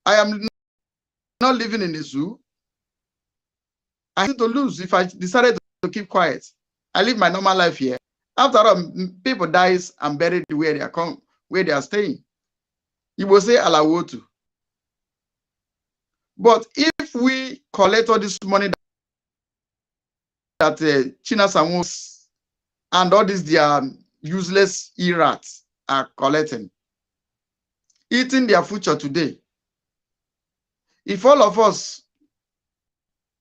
I am not living in the zoo. I have to lose if I decided to keep quiet. I live my normal life here. After all, people dies and buried where they are staying. You will say Alawotu. But if we collect all this money that China Samos and all these their useless irats are collecting, eating their future today, if all of us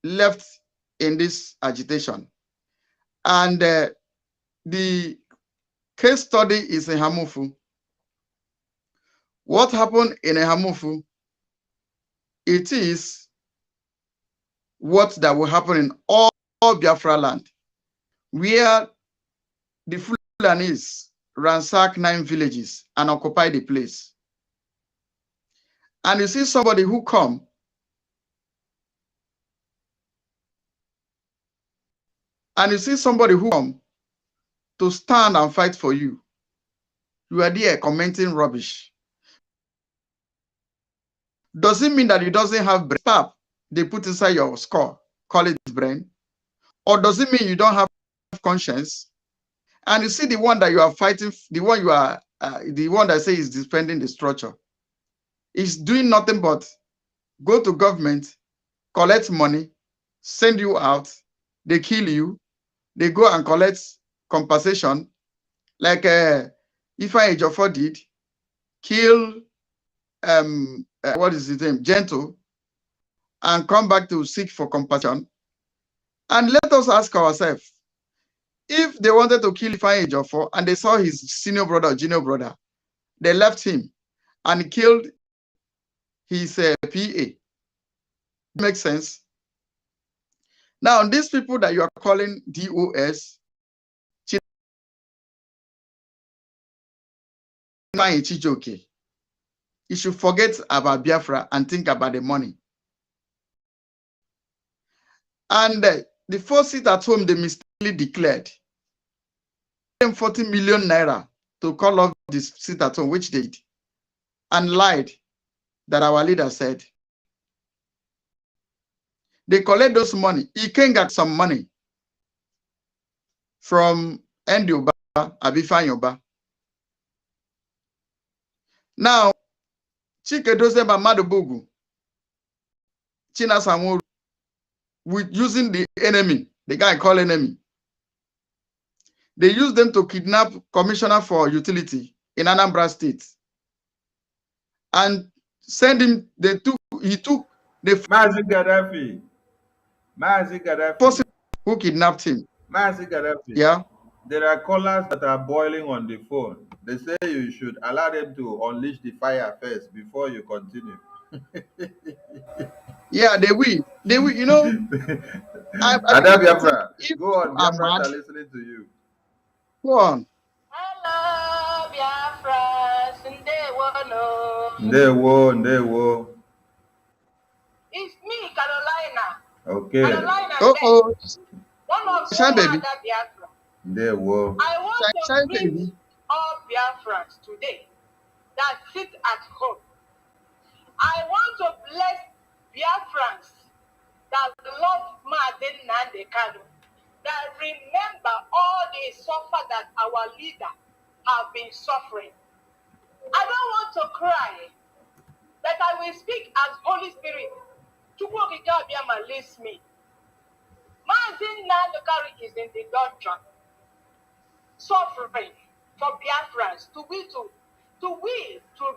left in this agitation, and the case study is in Hamufu. What happened in Hamufu? It is what that will happen in all Biafra land, where the Fulanis ransack 9 villages and occupy the place. And you see somebody who come to stand and fight for you. You are there commenting rubbish. Does it mean that you doesn't have brain? Pap, they put inside your skull, call it brain? Or does it mean you don't have conscience? And you see the one that you are fighting, the one you are, the one that say is defending the structure, is doing nothing but go to government, collect money, send you out, they kill you, they go and collect compensation, like Ifeanyi Ejiofor did, kill what is his name, Gentle, and come back to seek for compassion. And let us ask ourselves, if they wanted to kill Ifeanyi Ejiofor and they saw his senior brother or junior brother, they left him and killed his PA. Makes sense? Now, these people that you are calling DOS, you should forget about Biafra and think about the money. And the first seat at home, they mistakenly declared 40 million naira to call off this seat at home, which they did, and lied that our leader said. They collect those money. He can get some money from Ndioba, Abifanyoba. Now, Chike Dozeba Madubugu, China Samoru, with using the enemy, the guy called enemy. They used them to kidnap Commissioner for Utility in Anambra State and send him. He took the Mazi Gaddafi. person who kidnapped him. Mazi Gaddafi. Yeah. There are callers that are boiling on the phone. They say you should allow them to unleash the fire first before you continue. Yeah, they will. They will, you know. Biafra, go on. Biafra are listening to you. Go on. Hello, Biafra. Ndewo. It's me, Carolina. Okay. Carolina. Uh-oh. One Son of Shine, baby. Mother Biafra. There were. I want to Shine, greet baby. all Biafrans today that sit at home. I want to bless Biafrans that love Mazen Nandekano, that remember all the suffer that our leader have been suffering. I don't want to cry, but I will speak as Holy Spirit. Chukwokikabiama leads me. Mazen Nandekano is in the dungeon, suffering for Biafrans to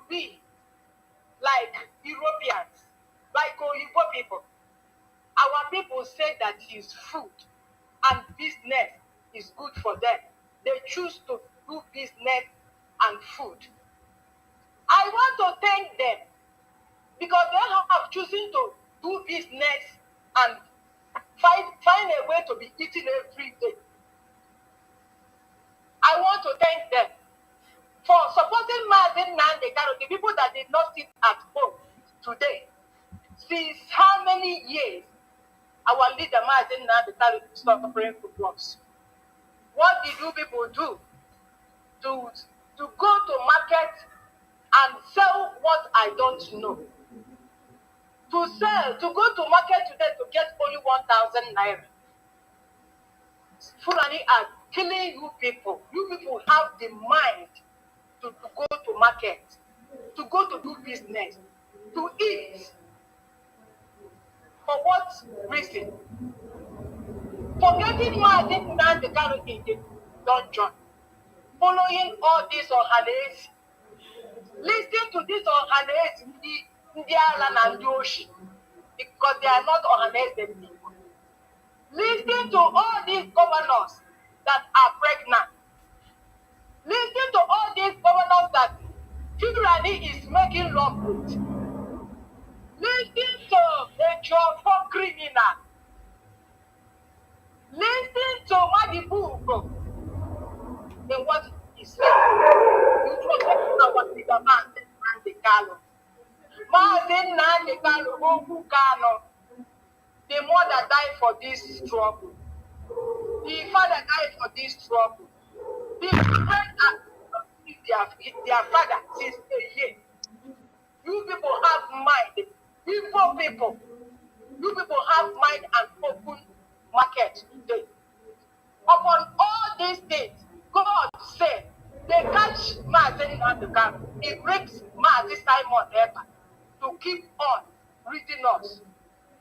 be like Europeans, like Oyibo people. Our people say that his food and business is good for them. They choose to do business and food. I want to thank them because they have chosen to do business and find a way to be eating every day. I want to thank them for supporting Mazen Nandekano, the people that did not sit at home today. Since how many years our leader Mazen Nandekano is suffering food loss? What did you people do to go to market and sell what I don't know? To go to market today to get only 1,000 naira. Fulani are killing you people. You people have the mind to go to market, to go to do business, to eat. For what reason? Forgetting Mazen Nandekano in the dungeon, following all this on Hanesi, listening to this on Hanesi, the island and the ocean, because they are not on Hanesi people. Listening to all these governors that are pregnant. Listening to all these governors that Fulani is making love with. Listening to the job for criminal. Listening to Madibuko in what he said. You forget our leader Mazen Nandekano. Mazen Nandekano, Ogu Kano. The mother died for this struggle. The father died for this struggle. The children are their father since a year. You people have mind. Evil people. You people have mind and open market today. Upon all these things, God said, they catch Mazen Nandekano. He brings Mazen Simon Eber to keep on reading us.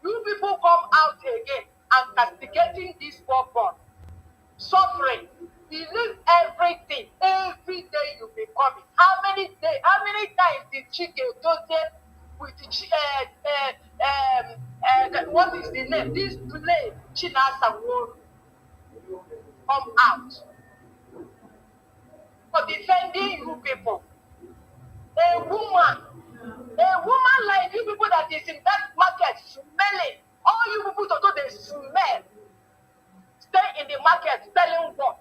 You people come out again and castigating this poor born, suffering. He leave everything. Every day you be coming. How many times did Chike Doze with what is the name? This play Chinasa Woru come out for defending you people. A woman like you people that is in that market smelling. All you people to do they smell. Stay in the market selling what?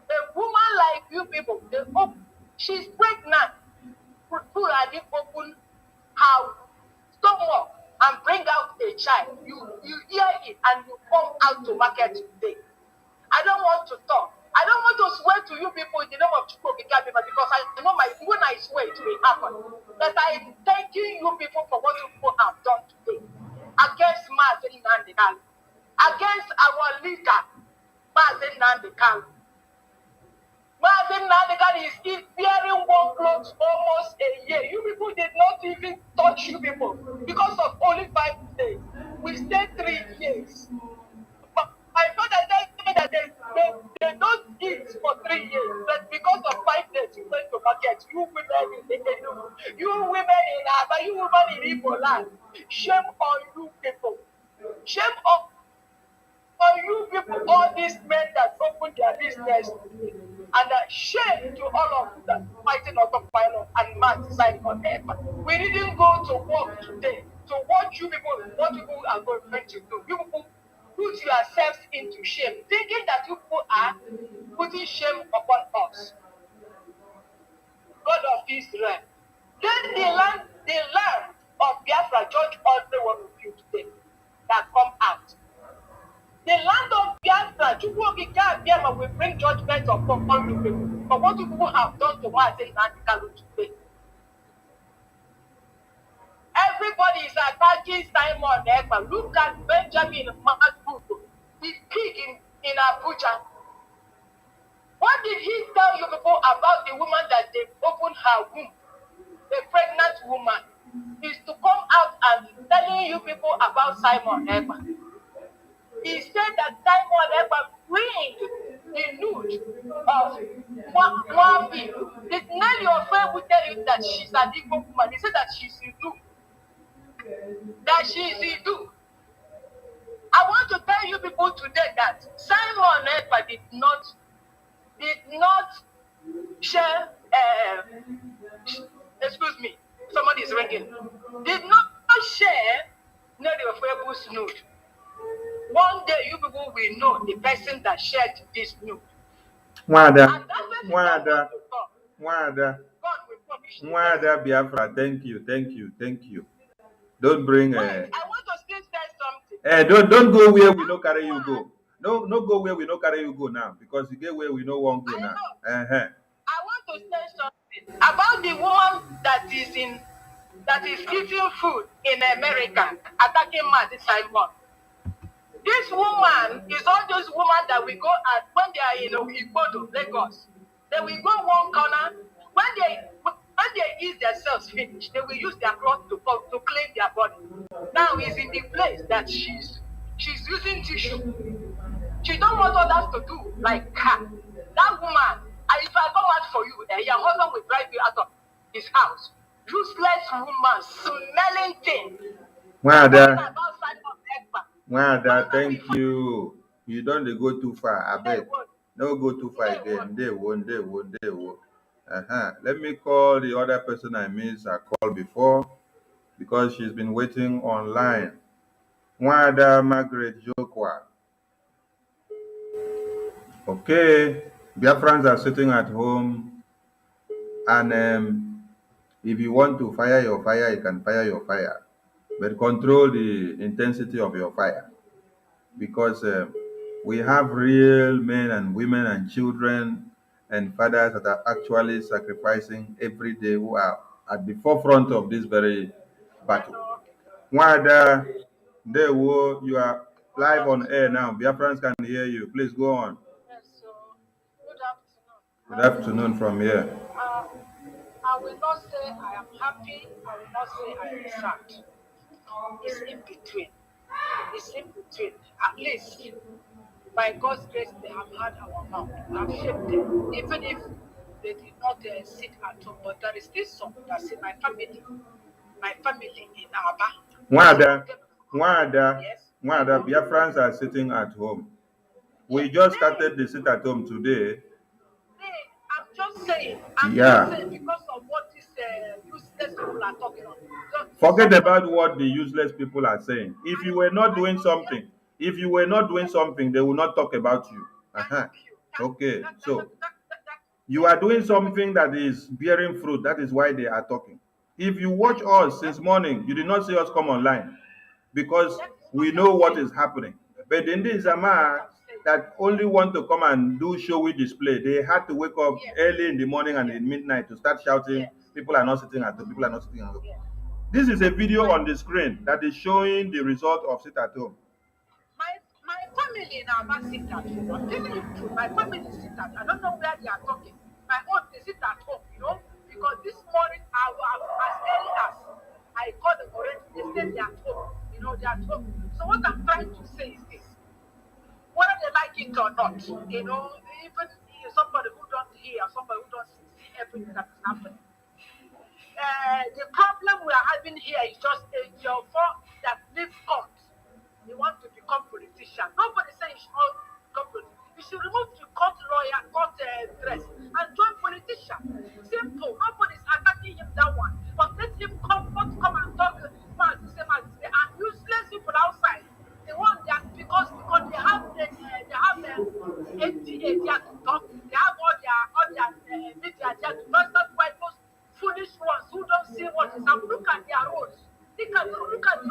A woman like you people, she's pregnant. Fulani open her stomach and bring out a child. You hear it and you come out to market today. I don't want to talk. I don't want to swear to you people in the name of Chukwokika because I know when I swear it will happen. But I'm thanking you people for what you people have done today against Mazen Nandekano, against our leader, Mazen Nandekano. Mazen Nandekano is wearing one clothes almost a year. You people did not even touch you people because of only 5 days. We stayed 3 years. My father tells me that they don't eat for 3 years, but because of 5 days you went to market. You women in Enugu, you women in Aba, you women in Igbo land. Shame on you people. Shame on you people, all these men that open their business. And shame to all of you that fighting autopilot and mass sign on earth. We didn't go to work today to watch you people, what people are going to do. You people put yourselves into shame, thinking that you people are putting shame upon us. God of Israel. Then the land of Biafra, judge all the one of you today that come out. The land of Biafra, will bring judgment upon you people for what you people have done to Mazi Nnamdi Kanu today. Everybody is attacking Simon Ekpa. Look at Benjamin Magudu, the pig in Abuja. What did he tell you people about the woman that they opened her womb? A pregnant woman is to come out and telling you people about Simon Ekpa. He said that Simon Ekpa bring the nude of one people. Did Nelly Ofe will tell you that she's an Igbo woman? He said that she's Hindu. That she's Hindu. I want to tell you people today that Simon Ekpa did not share. Excuse me, somebody is ringing. Did not share Nelly Ofebu's nude. One day you people will know the person that shared this nude. Mwada Biafra, thank you. Don't bring I want to still say don't something. go where we no carry you go. No go where we no carry you go now, because you get where we no want go now. I want to say something about the woman that is eating food in America, attacking Mazi Simon. This woman is all those women that we go at when they are in Igbodo, Lagos. They will go one corner. When they eat themselves finish, they will use their cloth to clean their body. Now is in the place that she's using tissue. She don't want others to do like her. That woman, if I come out for you, your husband will drive you out of his house. Useless woman, smelling thing. Mwada, thank you. You don't go too far, I bet. No go too far again. They won't. Let me call the other person I missed. I called before because she's been waiting online. Mwada Margaret Jokwa. Okay, Biafrans are sitting at home, and if you want to fire your fire, you can fire your fire, but control the intensity of your fire, because we have real men and women and children and fathers that are actually sacrificing every day, who are at the forefront of this very battle. Wada, you are live on air now. Biafrans can hear you. Please go on. Yes, so Good afternoon from here. I will not say I am happy. I will not say I am sad. It's in between. At least, by God's grace, they have had our mouth. We have shaped them. Even if they did not sit at home, but there is still some that see my family in Aba. Wada, Biafrans are sitting at home. We just started the sit at home today. I'm just saying because of what these useless people are talking about. Forget about what the useless people are saying. If you were not doing something, they will not talk about you. Okay, so you are doing something that is bearing fruit. That is why they are talking. If you watch us since morning, you did not see us come online because we know what is happening. But in this Zama that only want to come and do showy display, they had to wake up early in the morning and in midnight to start shouting, people are not sitting at home, people are not sitting at home. This is a video on the screen that is showing the result of sit at home. My family in Aba sit at home. I'm telling you the truth. My family sit at home. I don't know where they are talking. My own, they sit at home, because this morning, as early as I called them already, they said they are at home. They are at home. So what I'm trying to say is this. Whether they like it or not, even somebody who don't hear, somebody who don't see everything that is happening. The problem we are having here is just a job that live court. They want to become politician. Nobody says you should not become politician. You should remove the court lawyer, court dress, and join politician. Simple. Nobody's attacking him that one. But let him come and talk and useless people outside. They want that because they have NTA there to talk. They have all their media there to talk. That's why those foolish ones who don't see what is happening. Look at their roads. Look at the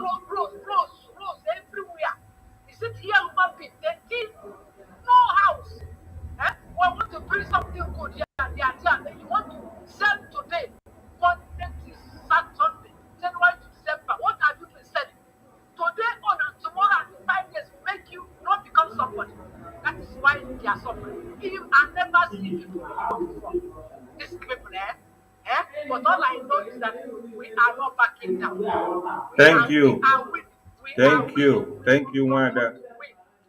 We are not backing down. Thank you. Thank you, Wanda.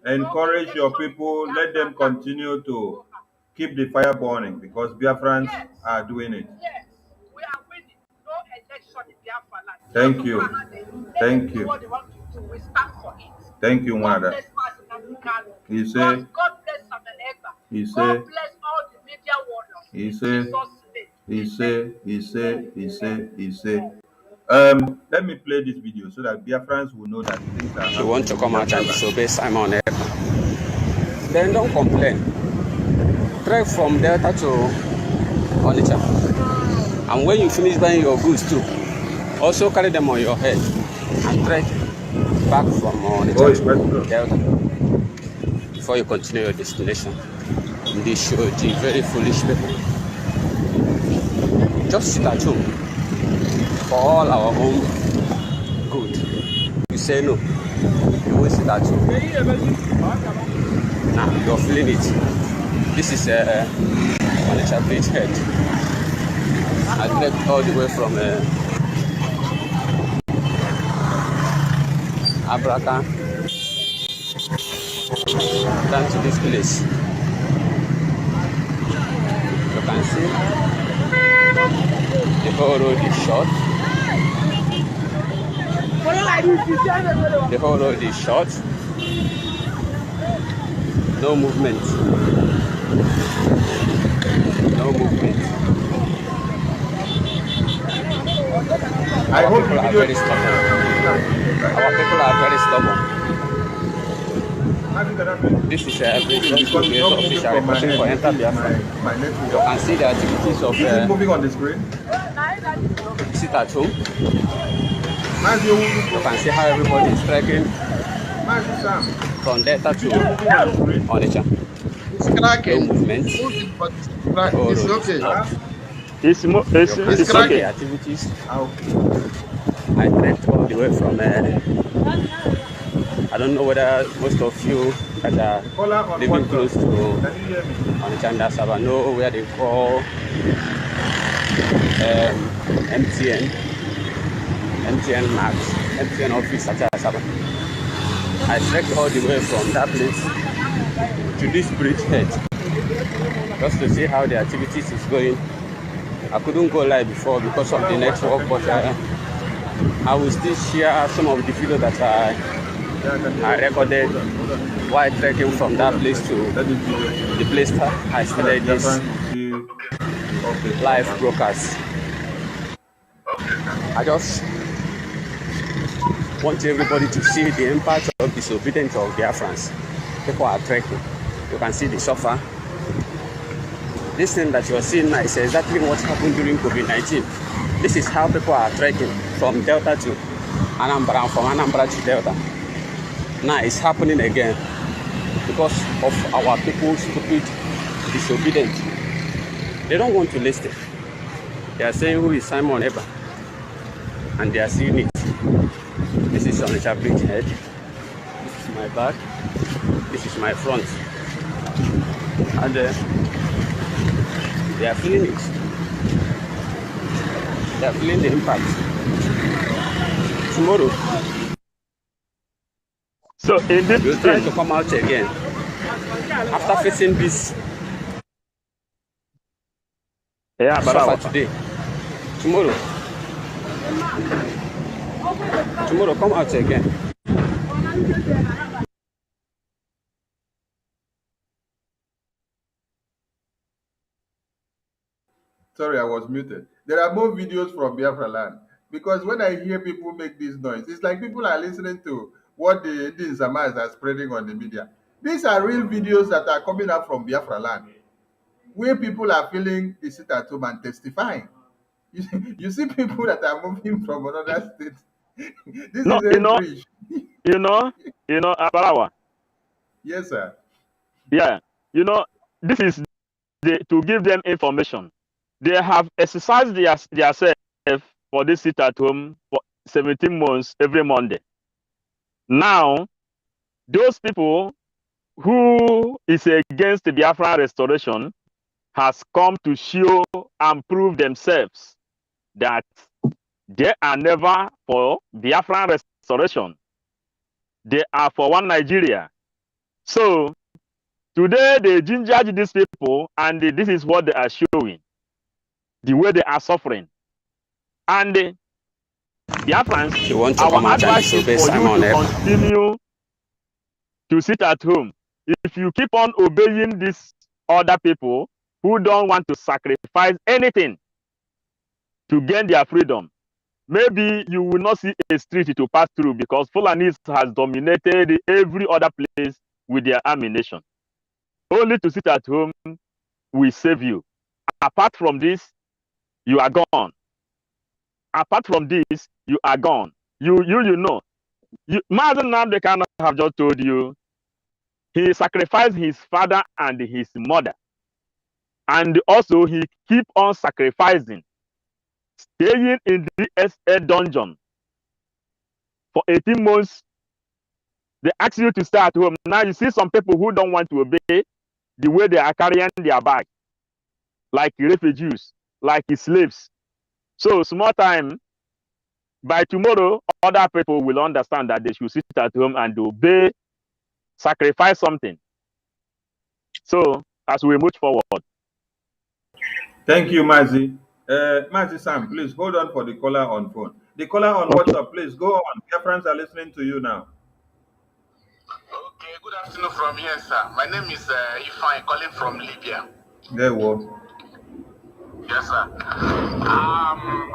Encourage your people. Let them continue to keep the fire burning because Biafrans are doing it. Yes, we are winning. No election in Biafra land. Thank you. Thank you. What they want to do, we stand for it. Thank you, God Wanda. bless Mazinandikano. He said, God bless Samanega. He God said, bless all the media warriors. He In said, Jesus' name. He said. Let me play this video so that Biafrans will know that things are happening. You want to come out and disobey Simon Ekpa, then don't complain. Trek from Delta to Onitsha. And when you finish buying your goods too, also carry them on your head and trek back from Onitsha to Delta before you continue your destination. This show the very foolish people. Just sit at home for all our own good. You say no, you won't sit at home. Now you're feeling it. This is Onitsha Bridge head. I left all the way from Abraka down to this place. You can see the whole road is short. The whole road is short. No movement. No movement. Our people are very stubborn. Our people are very stubborn. This is a official reporting for Enter Biafra. You can see the activities of moving on the screen. sit at home. You can see how everybody is trekking from Delta to Onitsha. It's cracking. No movement. It's okay. It's It's okay. The activities. I trekked all the way from I don't know whether most of you that are living close to Onitsha and Asaba know where they call MTN Max, MTN office at Asaba. I trekked all the way from that place to this bridge head just to see how the activities is going. I couldn't go live before because of the network, but I will still share some of the video that I recorded while trekking from that place to the place I started this live broadcast. I just want everybody to see the impact of disobedience of Biafrans. People are trekking. You can see the suffer. This thing that you're seeing now is exactly what happened during COVID-19. This is how people are trekking from Delta to Anambra and from Anambra to Delta. Now it's happening again because of our people's stupid disobedience. They don't want to listen. They are saying who is Simon Ekpa, and they are seeing it. This is Onitsha Bridge head. This is my back. This is my front. And they are feeling it. They are feeling the impact. Tomorrow, So in this we'll try to come out again. After facing this suffer today, tomorrow come out again. Sorry, I was muted. There are more videos from Biafra land because when I hear people make this noise, it's like people are listening to what the Samas are spreading on the media. These are real videos that are coming up from Biafra land, where people are feeling the sit at home and testifying. You see people that are moving from another state. This No, is a bridge. Abarawa. Yes, sir. Yeah, this is to give them information. They have exercised themselves for this sit at home for 17 months every Monday. Now, those people who is against the Biafra restoration has come to show and prove themselves that They are never for Biafran restoration. They are for one Nigeria. So today they ginger these people, and this is what they are showing, the way they are suffering. And Biafrans, You want to come our out and advice is disobey for you Simon to Ekpa. continue to sit at home. If you keep on obeying these other people who don't want to sacrifice anything to gain their freedom, maybe you will not see a street to pass through, because Fulanis has dominated every other place with their ammunition. Only to sit at home will save you. Apart from this, you are gone. Apart from this, you are gone. You know. Mazen Namdekan have just told you, he sacrificed his father and his mother. And also he keep on sacrificing, staying in the SA dungeon for 18 months. They ask you to stay at home. Now you see some people who don't want to obey the way they are carrying their bag, like refugees, like slaves. So small time, by tomorrow, other people will understand that they should sit at home and obey, sacrifice something. So as we move forward. Thank you, Mazi. Mazi Sam, please hold on for the caller on phone. The caller on WhatsApp, please go on. Your friends are listening to you now. Okay, good afternoon from here, sir. My name is Ifan, calling from Libya. There we go. Yes, sir.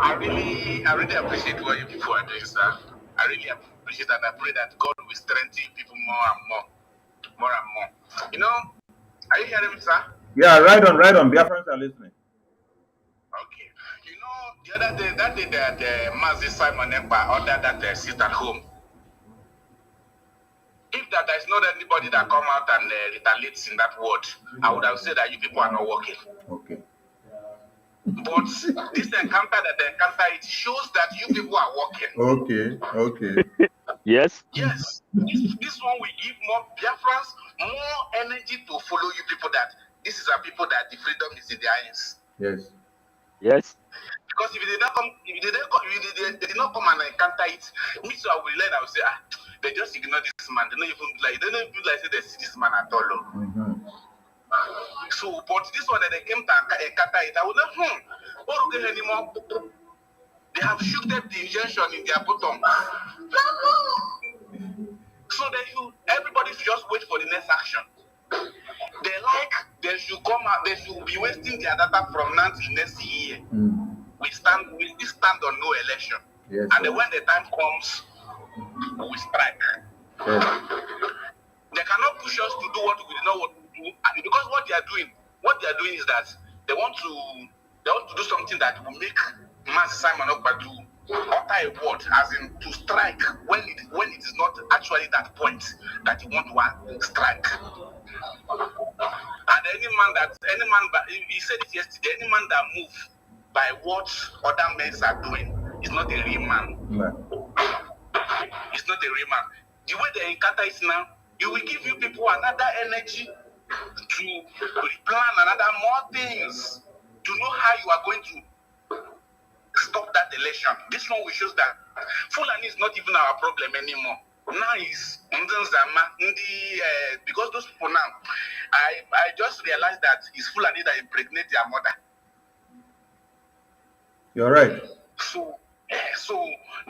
I really appreciate what you people are doing, sir. I really appreciate that. I pray that God will strengthen people more and more and more. You know, are you hearing me, sir? Yeah, right on. Your friends are listening. Okay. You know, the other day, that day that Mazi Simon Ekpa ordered that sit at home. If that there is not anybody that come out and retaliates in that word, I would have said that you people are not working. Okay. But this encounter that they encounter, it shows that you people are working. Okay. Yes. Yes. This one will give more Biafrans more energy to follow you people, that this is our people that the freedom is in their hands. Yes. Yes. Because if they did not come, they did not come and encounter it, me too, I will learn. I will say, they just ignore this man. They don't even say they see this man at all. Mm-hmm. So, but this one that they came to encounter it, I would not, what do they anymore? They have shifted the injection in their bottom. So everybody should just wait for the next action. They should come out, they should be wasting their data from now till next year. We still stand on no election. Yes, and then when the time comes, we strike. Yes. They cannot push us to do what we do not want to do, because what they are doing is that they want to do something that will make Master Simon Okpa do utter a word, as in to strike when it is not actually that point that you want to strike. And any man, he said it yesterday, any man that moves by what other men are doing is not a real man. No. It's not a real man. The way they encounter it now, it will give you people another energy to plan another more things, to know how you are going to stop that election. This one will show that Fulani is not even our problem anymore. Now is because those people now, I just realized that it's Fulani that impregnate their mother. You're right. So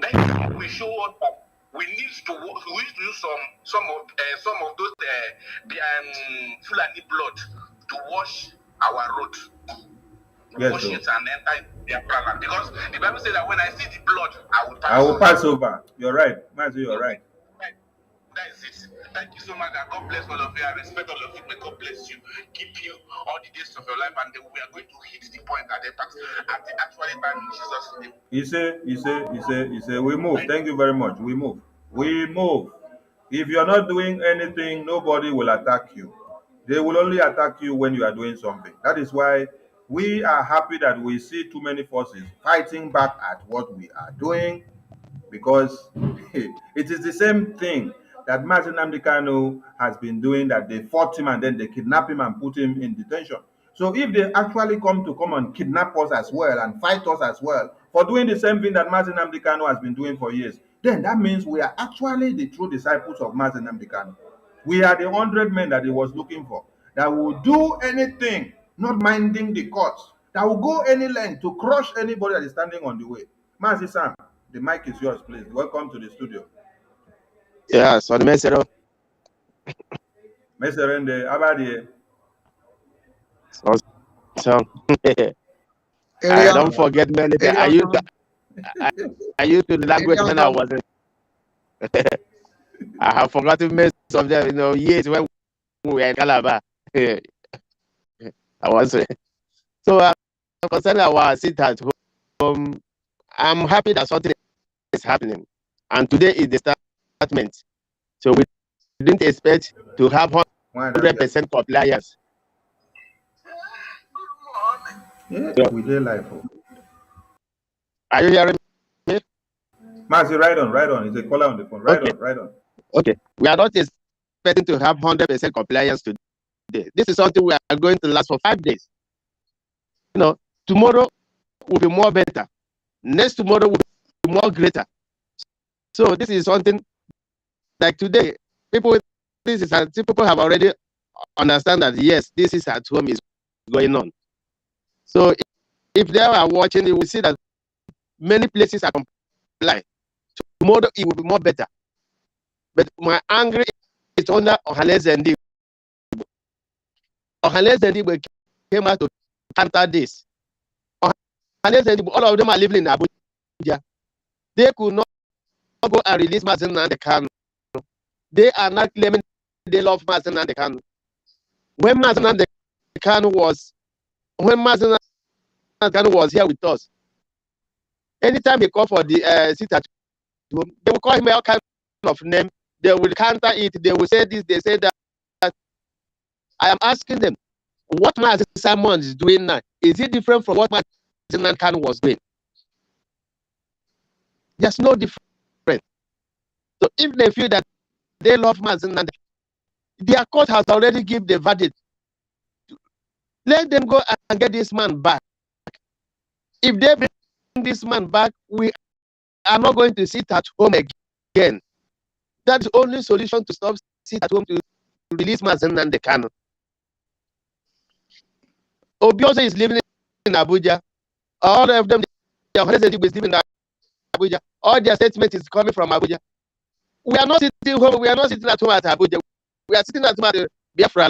that will show us that we need to use some of those Fulani blood to wash our road. Yes, wash sir. it and enter their planet. Because the Bible says that when I see the blood, I will pass over. You're right. Mazi, you're right. That is it. Thank you so much. And God bless all of you. I respect all of you. May God bless you. Keep you all the days of your life. And then we are going to hit the point at the actual time in Jesus' name. You say, we move. Thank you very much. We move. If you're not doing anything, nobody will attack you. They will only attack you when you are doing something. That is why we are happy that we see too many forces fighting back at what we are doing, because it is the same thing that Mazi Nnamdi Kanu has been doing, that they fought him and then they kidnapped him and put him in detention. So if they actually come and kidnap us as well and fight us as well for doing the same thing that Mazi Nnamdi Kanu has been doing for years, then that means we are actually the true disciples of Mazi Nnamdi Kanu. We are the 100 men that he was looking for, that will do anything, not minding the courts, that will go any length to crush anybody that is standing on the way. Mazi Sam, the mic is yours, please. Welcome to the studio. Yeah, so the message. Meserende, Abadi. So I don't forget many things. I used to the language when I was I have forgotten most of them, years when we were in Calabar. I was so concerning our sit at home, I'm happy that something is happening. And today is the statement. So we didn't expect to have 100% compliance. Yeah, we did live. Are you hearing me? Mazi, right on. It's a caller on the phone. Right on. Okay. We are not expecting to have 100% compliance today. This is something we are going to last for 5 days. Tomorrow will be more better. Next tomorrow will be more greater. So this is something like today. People have already understand that yes, this is at home is going on. So if they are watching, you will see that many places are complying. Tomorrow it will be more better. But my anger is under Ohales and Ohales came out to counter this. Ohales and all of them are living in Abuja. They could not go and release Mazi Nnamdi Kanu. They are not claiming they love Mazi Nnamdi Kanu. When Mazi Nnamdi Kanu was here with us, anytime he called for the sit at home, they will call him all kind of name. They will counter it. They will say this. They say that. I am asking them, what Mazi Simon is doing now, is it different from what Mazi Nnamdi Kanu was doing? There's no difference. So if they feel that they love Mazi Nnamdi, their court has already given the verdict. Let them go and get this man back. If they bring this man back, we are not going to sit at home again. That's the only solution to stop sit at home to release Mazi Nnamdi Kanu. Obioso is living in Abuja. All of them, is living in Abuja. All their statement is coming from Abuja. We are not sitting home. We are not sitting at home at Abuja. We are sitting at home at the Biafra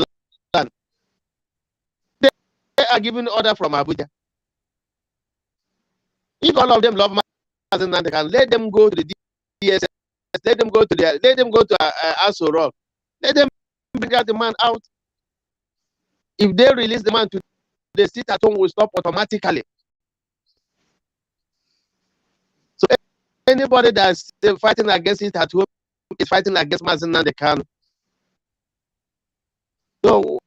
land. They are giving order from Abuja. If all of them love Mazi Nnamdi Kanu, let them go to the DSS. Let them go to Aso Rock. Let them bring out the man out. If they release the man to the sit at home, will stop automatically. So anybody that's fighting against it at home is fighting against Mazi Nnamdi Kanu. So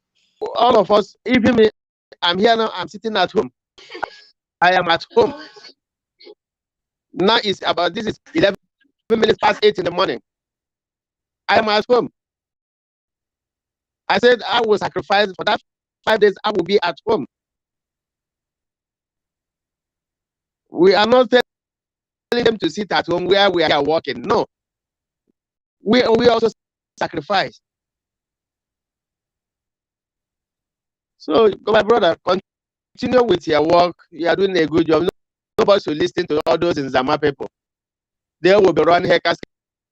all of us, even me, I'm here now. I'm sitting at home. I am at home. Now this is 11 minutes past 8 in the morning. I am at home. I said I will sacrifice for that 5 days. I will be at home. We are not telling them to sit at home where we are working. No. We also sacrifice. So, my brother, continue with your work. You are doing a good job. Nobody should listen to all those in Zama people. They will be running hackers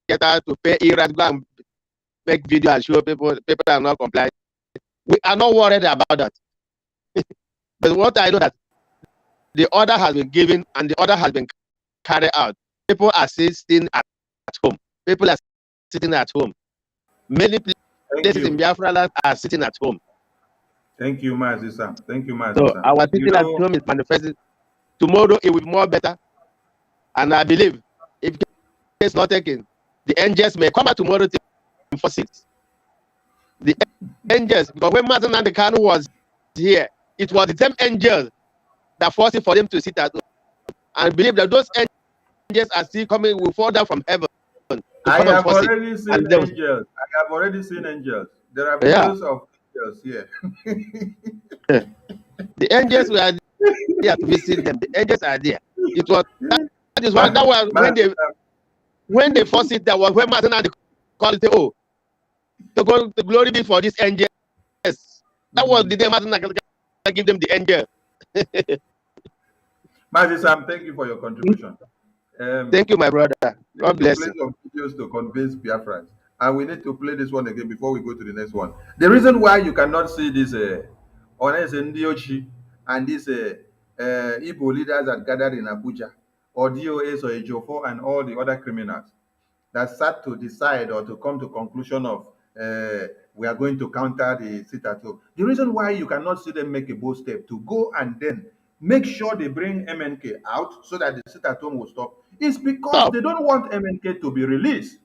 to pay Iran, go and make video and show people are not complying. We are not worried about that. But what I know that the order has been given and the order has been carried out. People are sitting at home. People are sitting at home. Many places in Biafra land are sitting at home. Thank you, Mazi Sam. Thank you, Mazi So Sam. our sitting at home is manifesting. Tomorrow it will be more better. And I believe if it's not taken, the angels may come out tomorrow to enforce it. The angels, because when Mazi Nnamdi Kanu was here, it was the same angels that forced it for them to sit at home. And I believe that those angels are still coming, will fall down from heaven. I have already seen angels. There are videos of angels here. The angels were there to visit them. The angels are there. It was that is what that was when they forced it. That was when Martin and called it. Oh, the glory be for these angels. That was the day Martin give them the angel. Mazi Sam, thank you for your contribution. Thank you, my brother. God bless play you. some videos to convince Biafrans. And we need to play this one again before we go to the next one. The reason why you cannot see this Ones Ndiochi and these Igbo leaders that gathered in Abuja, or DOS or Ejofo and all the other criminals that sat to decide or to come to conclusion of we are going to counter the sit-at-home. The reason why you cannot see them make a bold step to go and then make sure they bring MNK out so that the sit-at-home will stop is because they don't want MNK to be released.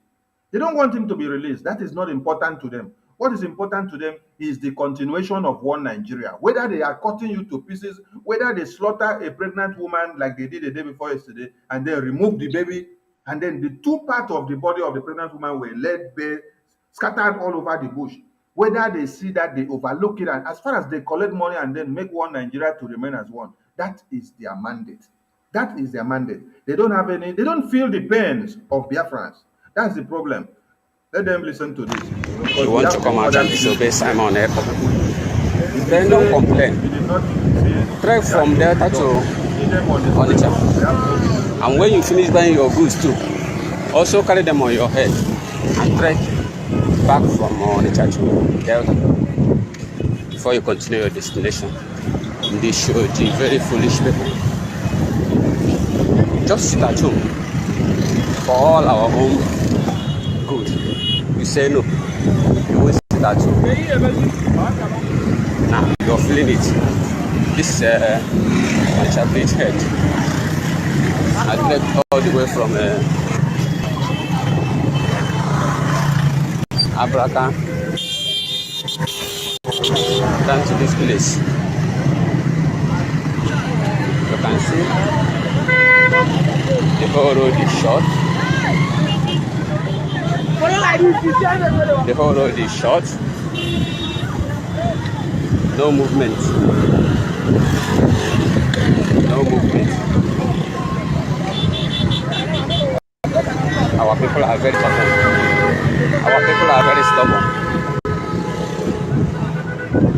They don't want him to be released. That is not important to them. What is important to them is the continuation of one Nigeria. Whether they are cutting you to pieces, whether they slaughter a pregnant woman like they did the day before yesterday, and then remove the baby, and then the two parts of the body of the pregnant woman were laid bare, scattered all over the bush. Whether they see that, they overlook it, and as far as they collect money and then make one Nigeria to remain as one, that is their mandate. That is their mandate. They don't have any, they don't feel the pains of Biafrans. That's the problem. Let them listen to this. You want to come out and disobey Simon Echo. Then don't complain. Trek from Delta to Onitsha. And when you finish buying your goods too, also carry them on your head and trek back from Onitsha to Delta before you continue your destination. This show the very foolish people. Just sit at home for all our own good. You say no, you will sit at home. Now you're feeling it. This Onitsha Bridge head. I trekked all the way from Abraka down to this place. You can see the whole road is short. The whole road is short. No movement. No movement. Our people are very stubborn. Our people are very stubborn.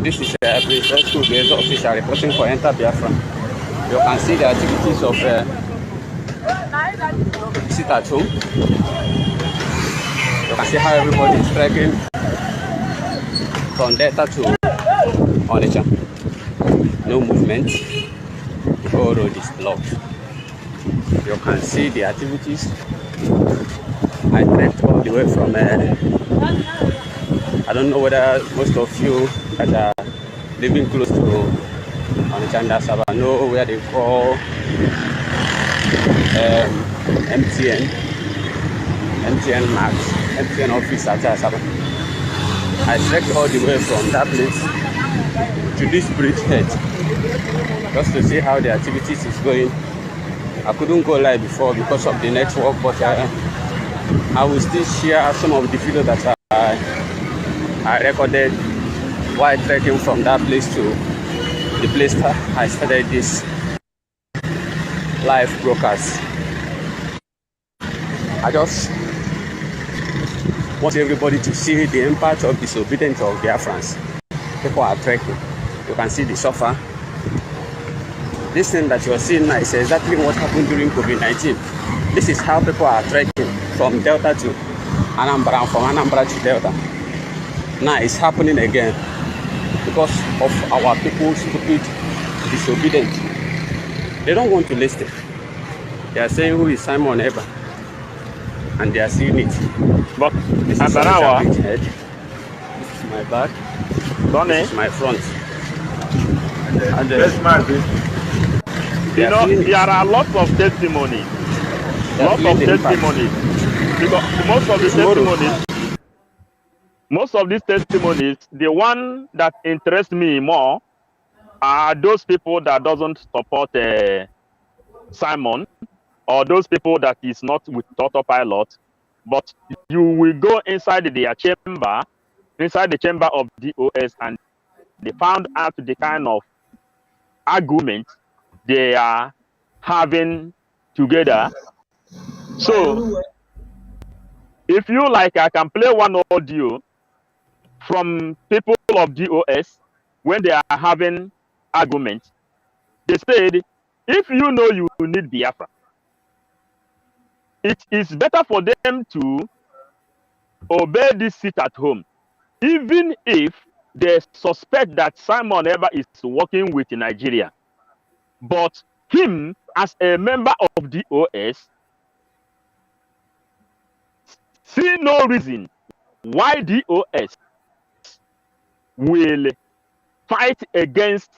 This is a President School based official reporting for Enter Biafra. You can see the activities of sit at home. You can see how everybody is trekking from Delta to Onitsha. No movement. The whole road is blocked. You can see the activities. I trekked all the way from I don't know whether most of you that are living close to Onitsha and Asaba know where they call MTN Max, MTN office at Asaba. I trekked all the way from that place to this bridge head just to see how the activities is going. I couldn't go live before because of the network, but I will still share some of the video that I recorded while trekking from that place to the place that I started this live broadcast. I just want everybody to see the impact of disobedience of Biafrans. People are trekking. You can see the suffer. This thing that you're seeing now is exactly what happened during COVID-19. This is how people are trekking from Delta to Anambra and from Anambra to Delta. Now it's happening again because of our people's stupid disobedience. They don't want to listen. They are saying who is Simon Ever, and they are seeing it. But this is my head. This is my back. This is my front. And you know, there are lots of testimonies. Lots of testimonies. Because most of these testimonies, the one that interests me more are those people that doesn't support Simon, or those people that is not with autopilot, but you will go inside their chamber, inside the chamber of DOS, and they found out the kind of argument they are having together. So if you like, I can play one audio from people of DOS when they are having argument. They said, if you know you need Biafra, it is better for them to obey this sit at home, even if they suspect that Simon Eber is working with Nigeria. But him, as a member of DOS, see no reason why DOS will fight against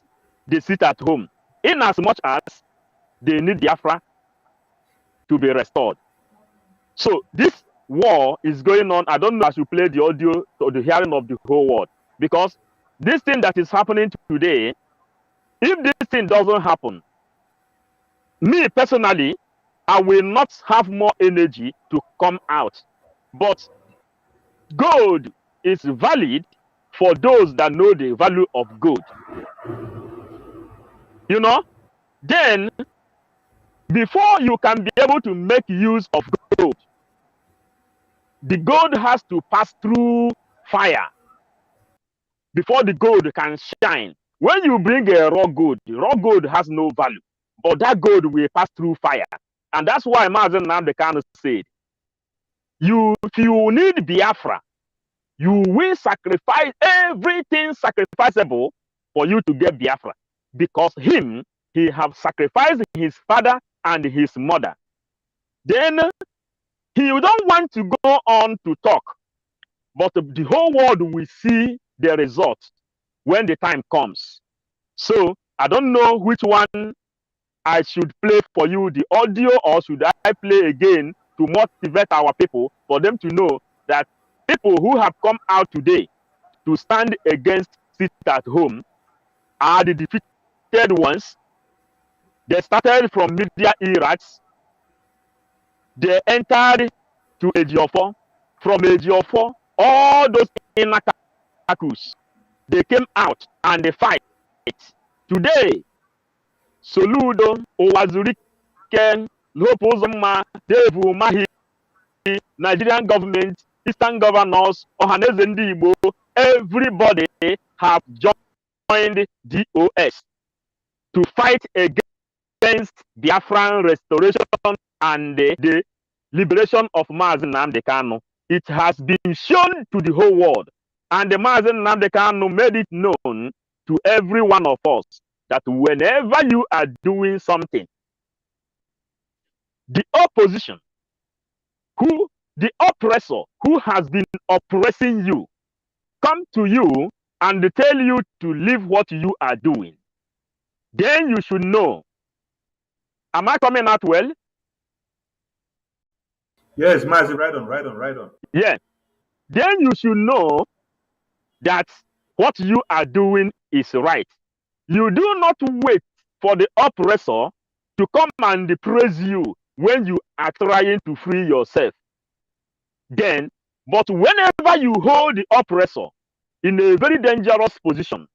the sit at home, in as much as they need Biafra to be restored. So this war is going on. I don't know as you play the audio to the hearing of the whole world, because this thing that is happening today, if this thing doesn't happen, me personally, I will not have more energy to come out. But gold is valid for those that know the value of gold. You know, then before you can be able to make use of gold, the gold has to pass through fire before the gold can shine. When you bring a raw gold, the raw gold has no value, but that gold will pass through fire. And that's why Mazen Namdekano said, if you need Biafra, you will sacrifice everything sacrificable for you to get Biafra. Because he have sacrificed his father and his mother. Then he don't want to go on to talk, but the whole world will see the result when the time comes. So I don't know which one I should play for you, the audio, or should I play again to motivate our people, for them to know that people who have come out today to stand against sit at home are the defeated ones. They started from media eras. They entered to Ejiofor. From Ejiofor, all those inner circles, they came out and they fight. Today, Soludo, Owazurike, Lopozoma, Devu Mahi, Nigerian government, Eastern governors, Ohaneze Ndigbo, everybody have joined DOS to fight against Biafran restoration and the liberation of Mazen Nnamdi Kanu. It has been shown to the whole world, and the Mazen Nnamdi Kanu made it known to every one of us that whenever you are doing something, the opposition, the oppressor who has been oppressing you, come to you and tell you to leave what you are doing, then you should know. Am I coming out well? Yes, Mazi, right on. Yeah. Then you should know that what you are doing is right. You do not wait for the oppressor to come and praise you when you are trying to free yourself. Then, but whenever you hold the oppressor in a very dangerous position,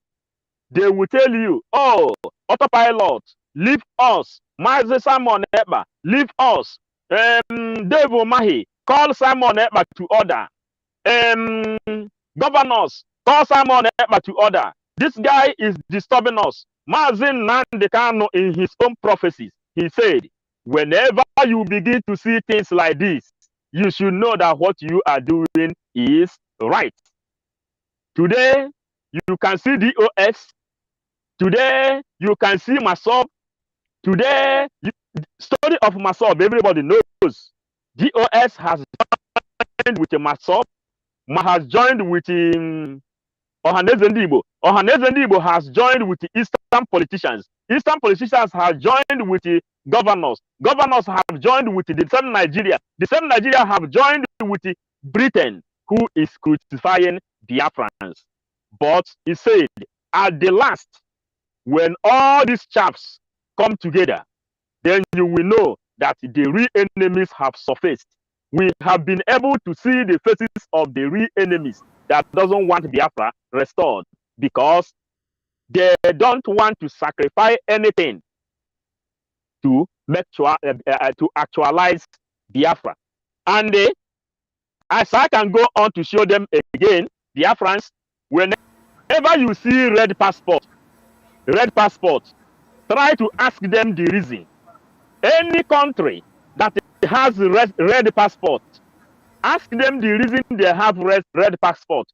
they will tell you, oh, autopilot, leave us. Mazi Simon Ekpa, leave us. Dave Omahi, call Simon Ekpa to order. Governors, call Simon Ekpa to order. This guy is disturbing us. Mazi Nnamdi Kanu, in his own prophecies, he said, whenever you begin to see things like this, you should know that what you are doing is right. Today, you can see DOS. Today, you can see Masop. Today, story of Masop, everybody knows. DOS has joined with Masop, has joined with Ohaneze Ndigbo. Ohaneze Ndigbo has joined with the Eastern politicians. Eastern politicians have joined with the governors. Governors have joined with the same Nigeria. The same Nigeria have joined with Britain, who is crucifying Biafrans. But he said, at the last, when all these chaps come together, then you will know that the real enemies have surfaced. We have been able to see the faces of the real enemies that doesn't want Biafra restored, because They don't want to sacrifice anything to make sure to actualize Biafra. And as I can go on to show them again, Biafrans, whenever you see red passport, try to ask them the reason. Any country that has red passport, ask them the reason they have red passport.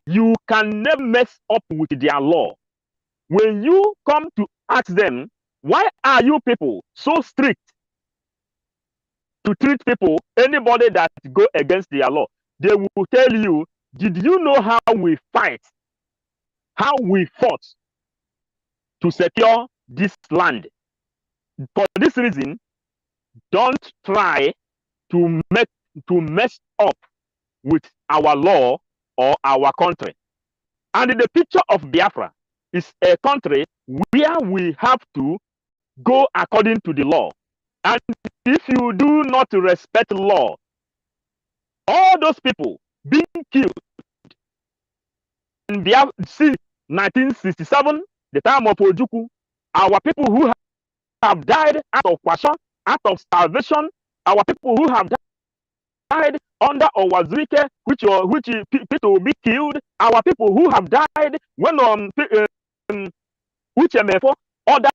You can never mess up with their law. When you come to ask them, why are you people so strict to treat people, anybody that go against their law? They will tell you, did you know how we fight, how we fought to secure this land? For this reason, don't try to mess up with our law or our country. And the picture of Biafra is a country where we have to go according to the law. And if you do not respect law, all those people being killed in Biafra since 1967, the time of Ojukwu, our people who have died out of passion, out of starvation, our people who have died under Owazirike, which people will be killed, our people who have died when which MFO ordered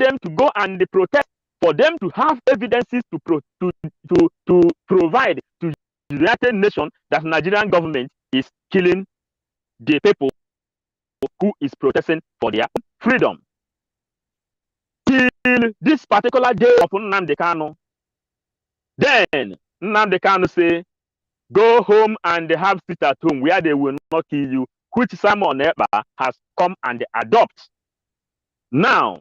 them to go and protest for them to have evidences to provide to the United Nations that Nigerian government is killing the people who is protesting for their freedom. Till this particular day of Nnamdi Kanu, then Nnamdi Kanu say, go home and have sit at home where they will not kill you, which Simon Ekpa has come and adopt. Now,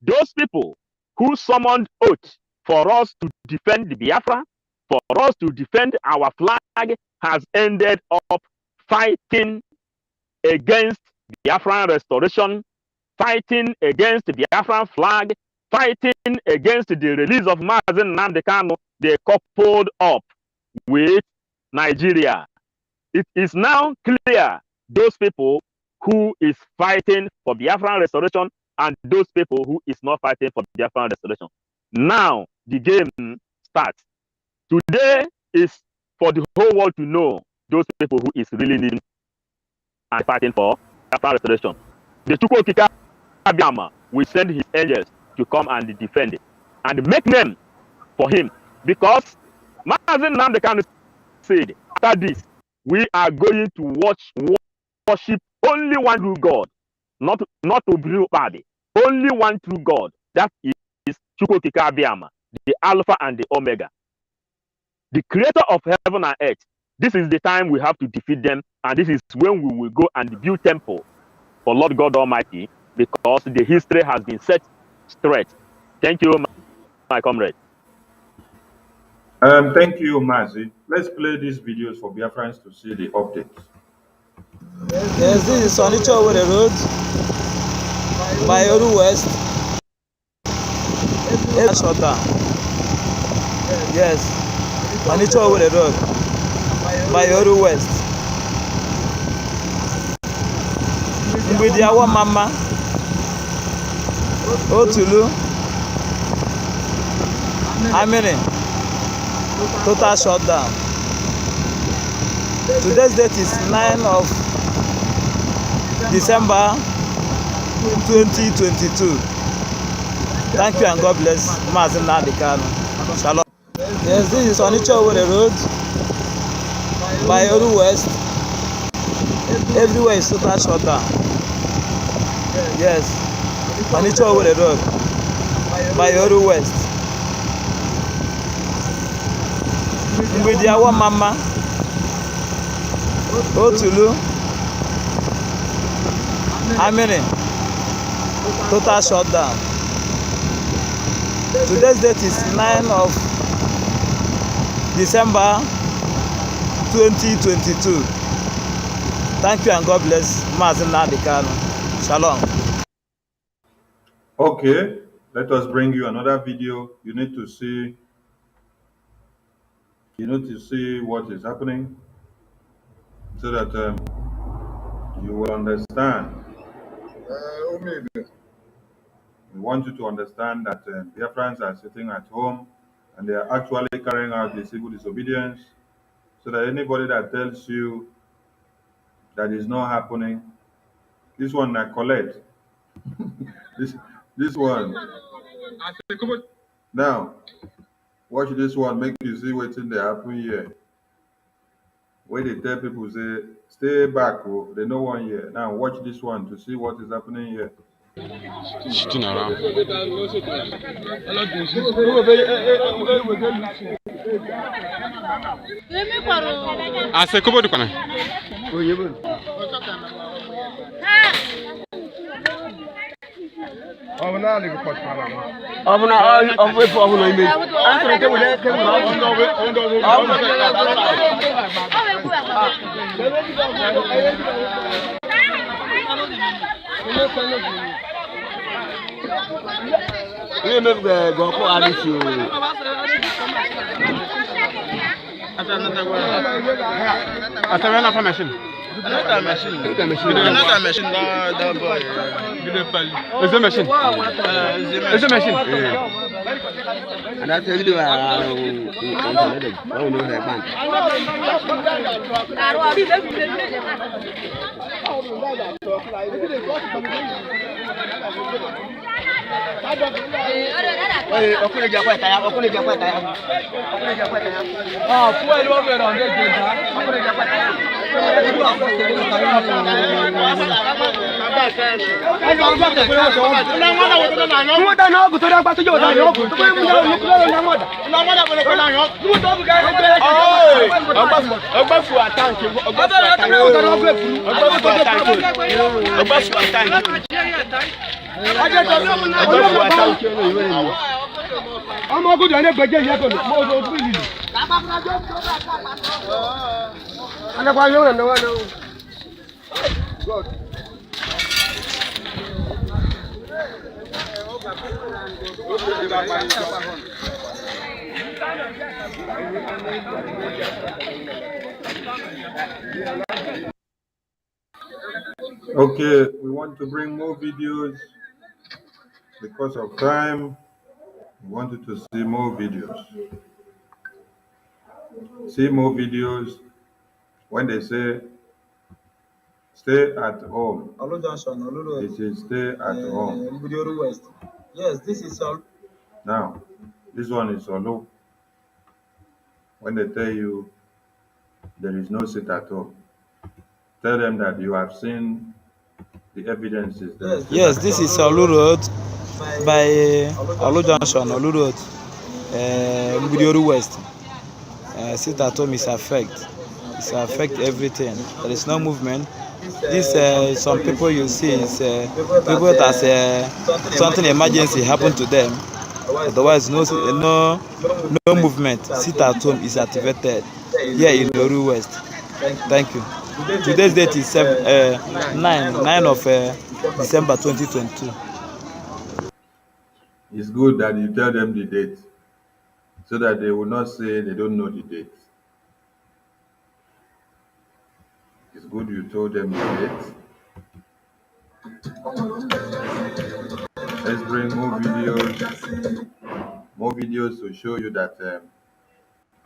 those people who summoned oath for us to defend the Biafra, for us to defend our flag, has ended up fighting against Biafran restoration, fighting against the Biafran flag, fighting against the release of Mazen Nnamdi Kanu. They coupled up with Nigeria. It is now clear those people who is fighting for Biafran restoration and those people who is not fighting for Biafran restoration. Now the game starts. Today is for the whole world to know those people who is really living and fighting for Biafran restoration. The Chukwokika Abiyama will send his angels to come and defend it and make name for him, because Mazen Nnamdi Kanu said, after this, we are going to worship only one true God, not Obrubadi, only one true God. That is Chukwokika Abiyama, the Alpha and the Omega, the creator of heaven and earth. This is the time we have to defeat them, and this is when we will go and build temple for Lord God Almighty, because the history has been set straight. Thank you, my comrade. Thank you, Mazi. Let's play these videos for Biafrans to see the updates. Yes, this is Onitsha over the road by Oru West. It's shut down. Yes, Onitsha over the road by Oru West. With our mama, Otulu, Amini, total shutdown. Today's date is 9th of December 2022. Thank you and God bless. Mazen Nnamdi Kanu. Shalom. Yes, this is Onitsha over the road by Oru West. Everywhere is total shutdown. Yes, Onitsha over the road by Oru West. With our mama, Otulu, Amini, total shutdown. Today's date is 9th of December 2022. Thank you and God bless. Mazen Nnamdi Kanu. Shalom. Okay, let us bring you another video. You need to see what is happening so that you will understand We want you to understand that Biafrans are sitting at home and they are actually carrying out the civil disobedience, so that anybody that tells you that is not happening, this one I collect. this one. Now, watch this one, make you see what's in the happen here. Where they tell people say, stay back, oh, they know 1 year. Now watch this one to see what is happening here. Shooting around. Ase kobo du kana. Another machine. Another machine. Another machine. That boy. Is the machine? Is the machine? And that's the video. Okay, we want to bring more videos because of time. We wanted to see more videos. See more videos when they say stay at home. It is stay at home. Yes, this is all. Now, this one is Olo. When they tell you there is no sit at home, tell them that you have seen the evidences. Yes, this is Olu Road by Olu Junction, Olu Road, Mbudioru West. Sit at home is affect. It's affect everything. There is no movement. This some people you see is people that something emergency happened to them. Otherwise, no movement. Sit at home is activated here in Olu West. Thank you. Today's date is 9 of December 2022. It's good that you tell them the date so that they will not say they don't know the date. It's good you told them the date. Let's bring more videos to show you that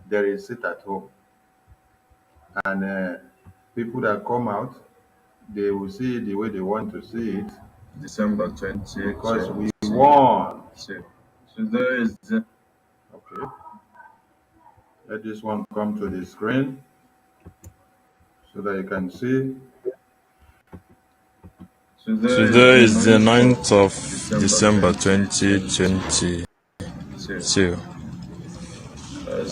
there is sit at home. And people that come out, they will see it the way they want to see it. December 20. Because we won. So there is. Okay. Let this one come to the screen so that you can see. Today is the 9th of December 2022.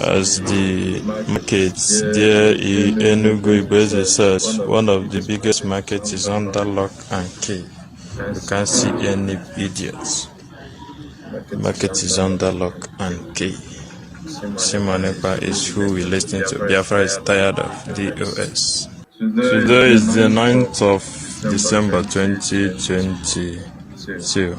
As the markets there in Enugu Ibeze Search, one of the biggest markets is under lock and key. You can't see any idiots. The market is under lock and key. Simonepa is who we listen to. Biafra is tired of DOS. Today is the 9th of December 2022.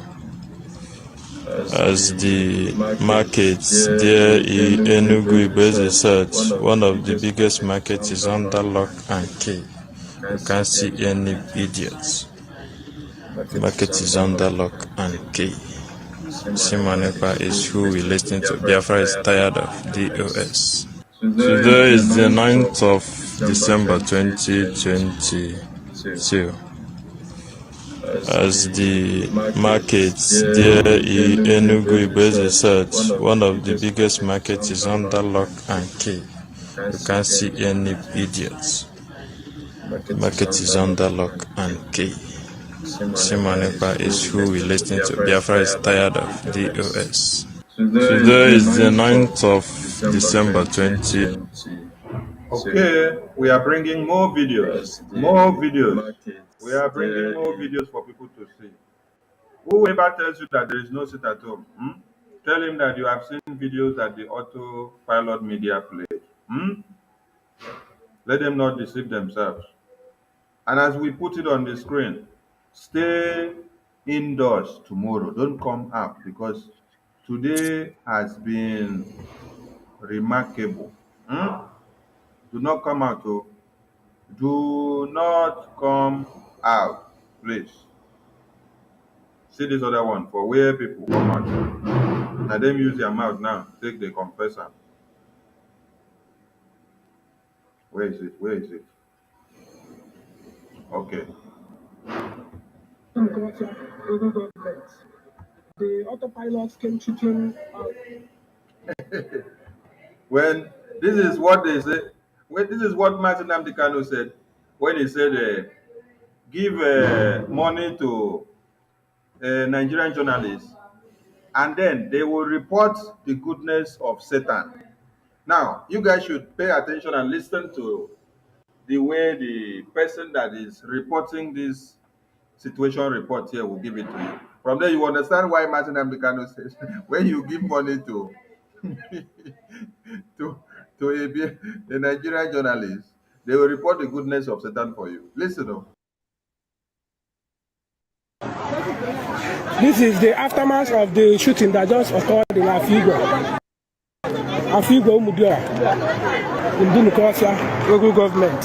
As the markets there in Enugu Ibeze Search, one of the biggest markets is under lock and key. You can't see any idiots. market is under lock and key. Simonekpa is who we listen to. Biafra is tired of DOS. Today is the 9th of December 2022. As the markets there in Enugu Ibeze said, one of the biggest markets is under lock and key. You can't see any idiots. Market is under lock and key. Simonekpa is who we listen to. Biafra is tired of DOS. Today is the 9th of December 2022. Okay, we are bringing more videos. More videos. We are bringing more videos for people to see. Whoever tells you that there is no sit at home, tell him that you have seen videos that the autopilot media played. Let them not deceive themselves. And as we put it on the screen, stay indoors tomorrow. Don't come out because today has been remarkable. Do not come out. Do not come out, please. See this other one for where people come out. Now them use their mouth now. Take the confessor. Where is it? Where is it? Okay. The autopilots came shooting. When this is what they say. When this is what Martin Amdekano said when he said, give money to Nigerian journalists, and then they will report the goodness of Satan. Now, you guys should pay attention and listen to the way the person that is reporting this situation report here will give it to you. From there, you understand why Martin Amdekano says when you give money to to a Nigerian journalist, they will report the goodness of Satan for you. Listen up. This is the aftermath of the shooting that just occurred in Afigwe Umudiora, in Dunukofia local government.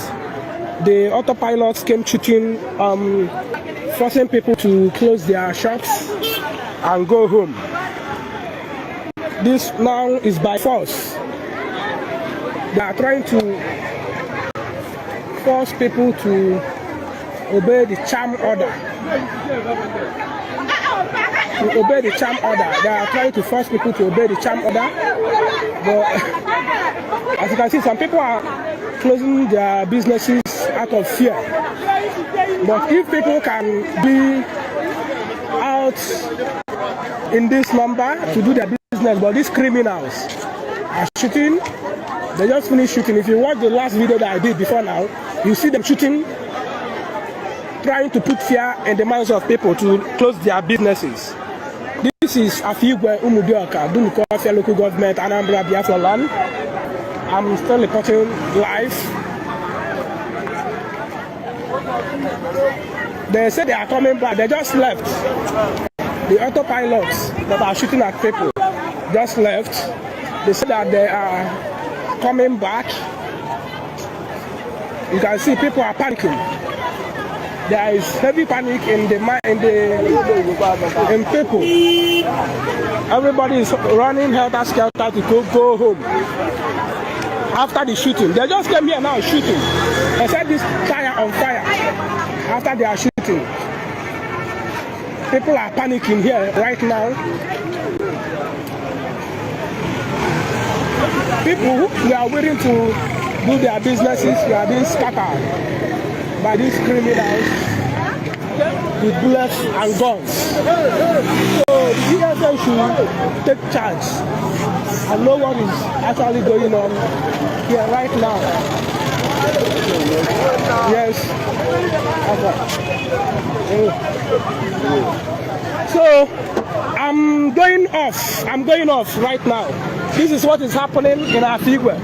The autopilots came shooting, forcing people to close their shops and go home. This now is by force. They are trying to force people to obey the charm order. To obey the charm order. They are trying to force people to obey the charm order. But as you can see, some people are closing their businesses out of fear. But if people can be out in this number to do their business, but these criminals are shooting. They just finished shooting. If you watch the last video that I did before now, you see them shooting, trying to put fear in the minds of people to close their businesses. This is Afigwe Umudioka, Dunukofia local government, Anambra, Biafra land. I'm still reporting live. They say they are coming back. They just left. The autopilots that are shooting at people just left. They say that they are coming back. You can see people are panicking. There is heavy panic in people. Everybody is running helter skelter to go home. After the shooting, they just came here now shooting. They set this tire on fire. After they are shooting, people are panicking here right now. People who are waiting to do their businesses, they are being scattered by these criminals with bullets and guns. So the DSA should take charge and know what is actually going on here right now. Yes. So I'm going off right now. This is what is happening in Afigwe.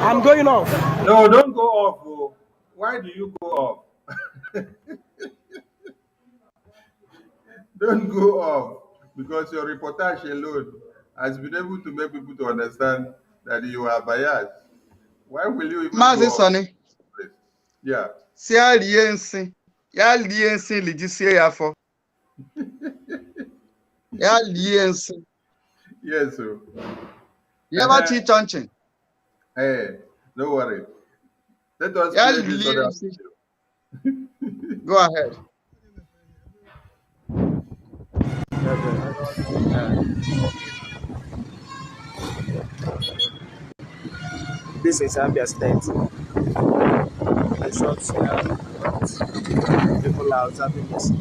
I'm going off. No, don't go off. Oh. Why do you go off? Don't go off because your reportage alone has been able to make people to understand that you are biased. Why will you even Mazi go Sonny. off? Yeah. Si aliensi. Ya aliensi lijisie yafo. Yeah, yes. Yes, sir. You ever teach touching? Hey, don't worry. Let us Yeah, play this other yes. video. Go ahead. This is Abia State. The shops here, people are observing this.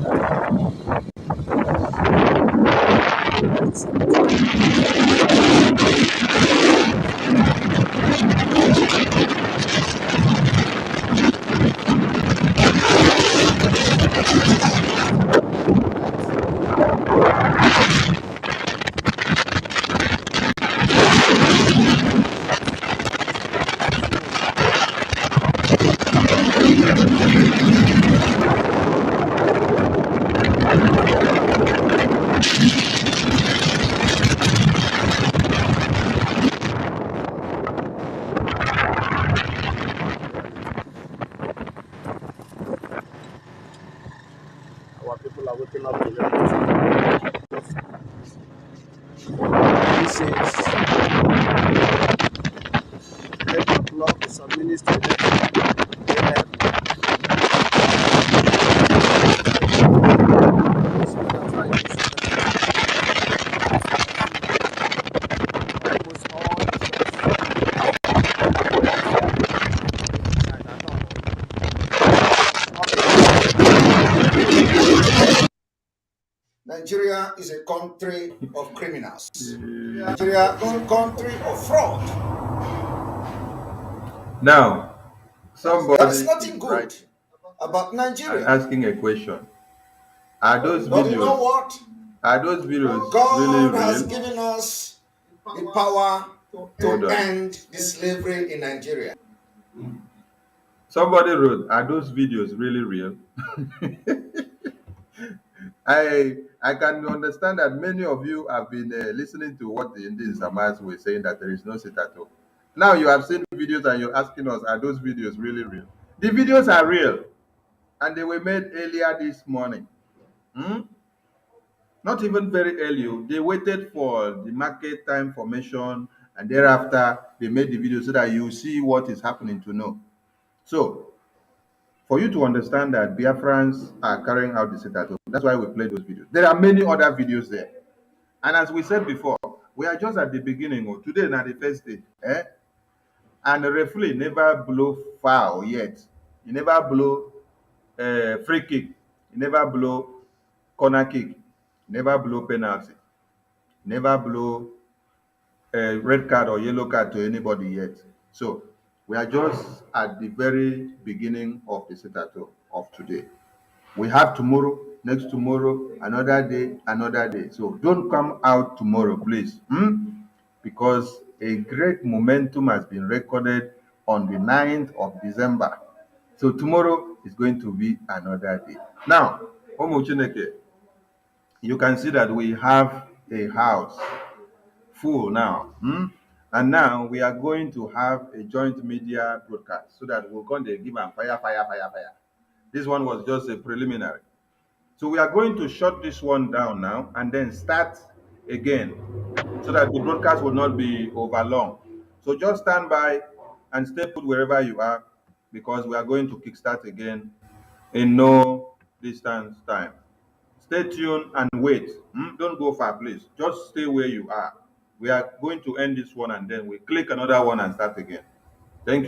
Our people are waking up to it. This is 8 o'clock, some minutes to 11 a.m. Almost all Nigeria is a country of criminals. Nigeria is a country of fraud. Now, somebody There is nothing good right about and Nigeria. asking a question. Are those But you know videos what? really God has real? given us the power Hold to on. end the slavery in Nigeria. Somebody wrote, are those videos really real? I can understand that many of you have been listening to what the Indian Samas were saying, that there is no sit at all. Now you have seen videos and you're asking us, are those videos really real? The videos are real and they were made earlier this morning. Hmm? Not even very early. Oh. They waited for the market time formation and thereafter they made the video so that you see what is happening to know. So for you to understand that Biafrans are carrying out the sit-at-home, that's why we play those videos. There are many other videos there. And as we said before, we are just at the beginning. Oh, today is not the first day. Eh? And the referee never blow foul yet. He never blow free kick. He never blow corner kick. He never blow penalty. He never blow red card or yellow card to anybody yet. So we are just at the very beginning of the sit-at-home of today. We have tomorrow, next tomorrow, another day, another day. So don't come out tomorrow, please. Because a great momentum has been recorded on the 9th of December. So tomorrow is going to be another day. Now, Omo Chineke, you can see that we have a house full now. And now we are going to have a joint media broadcast so that we're going to give them fire, fire, fire, fire. This one was just a preliminary. So we are going to shut this one down now and then start again so that the broadcast will not be over long. So just stand by and stay put wherever you are because we are going to kickstart again in no distance time. Stay tuned and wait. Don't go far, please. Just stay where you are. We are going to end this one and then we click another one and start again. Thank you.